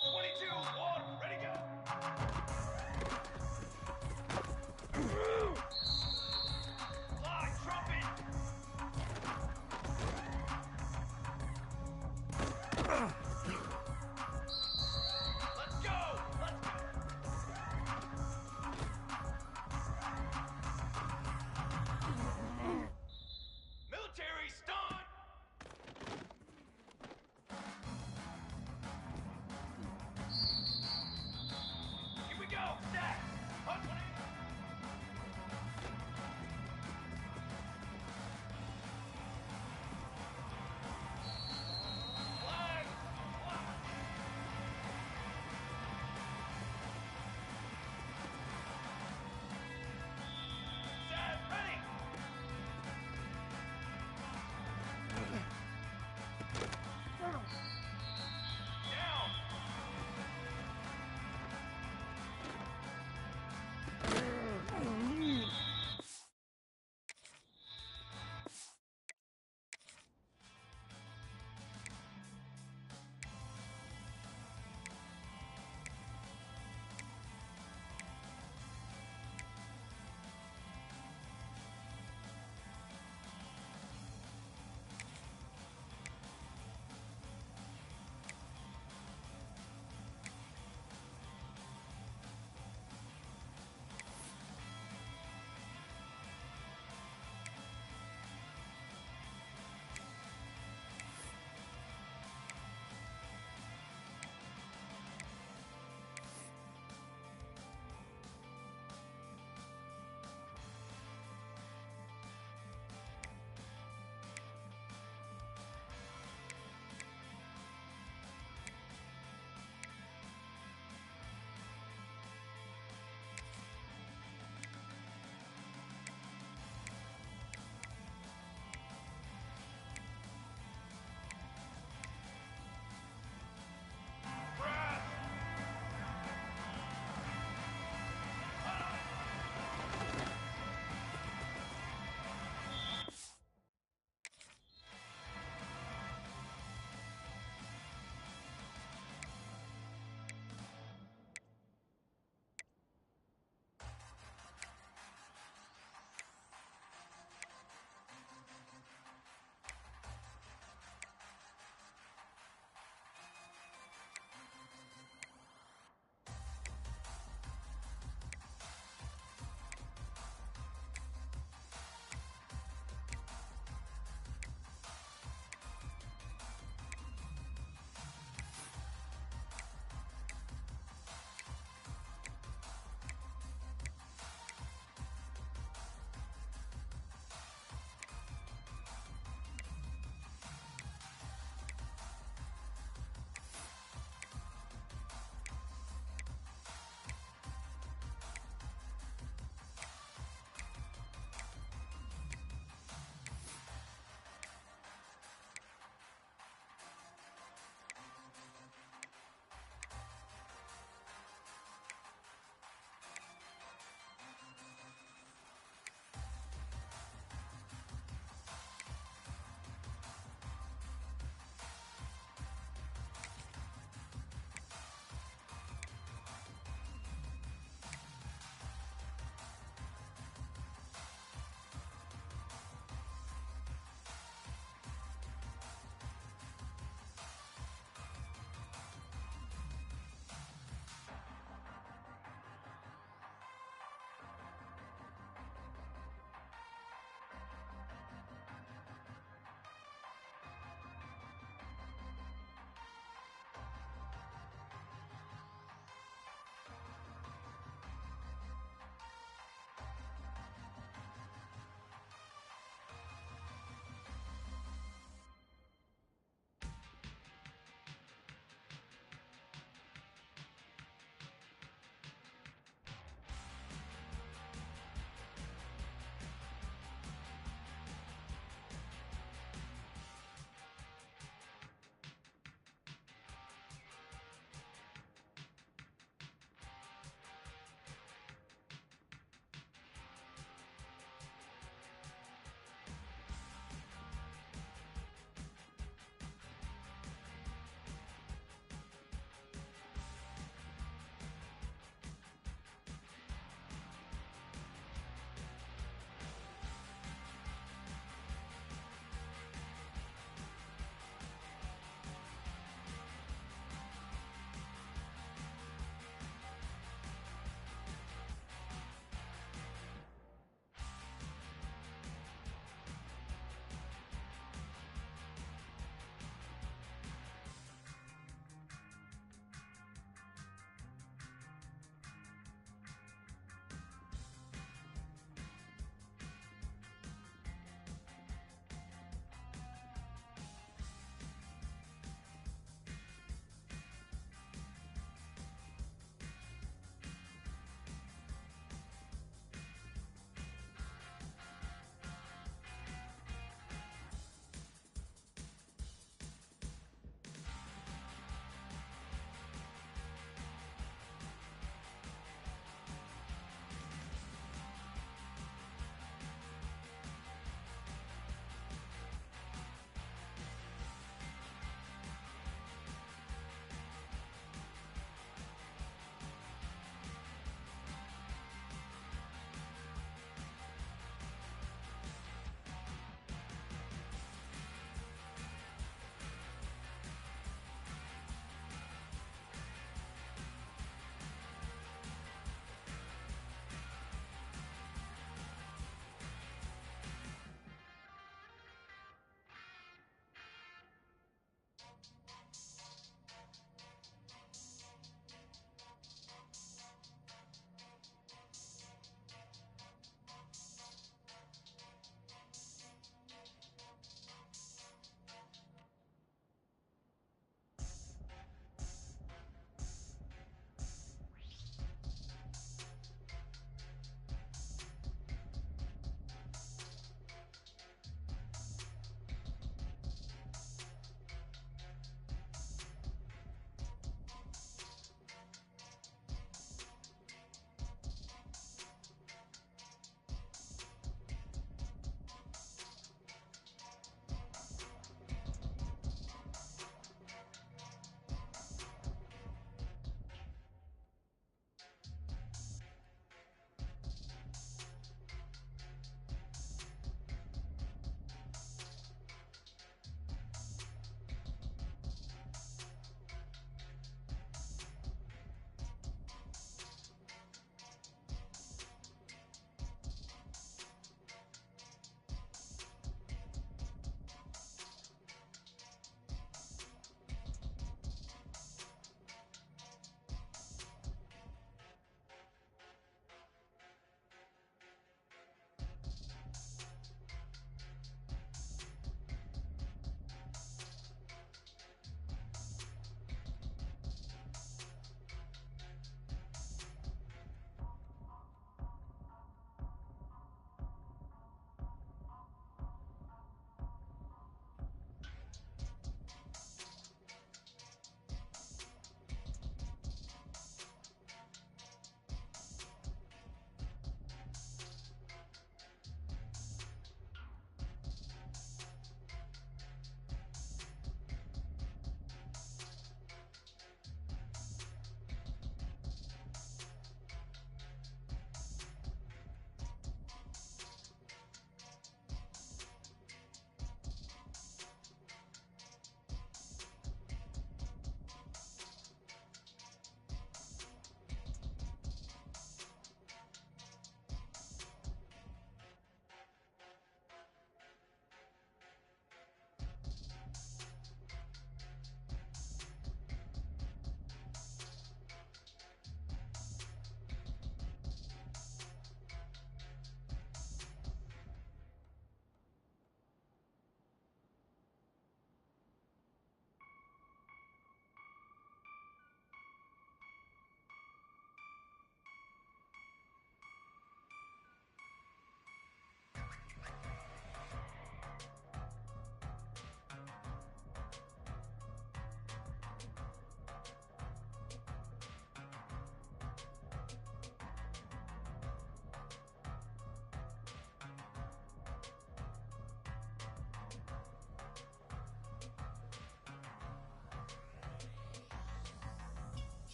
22, 1, ready, go.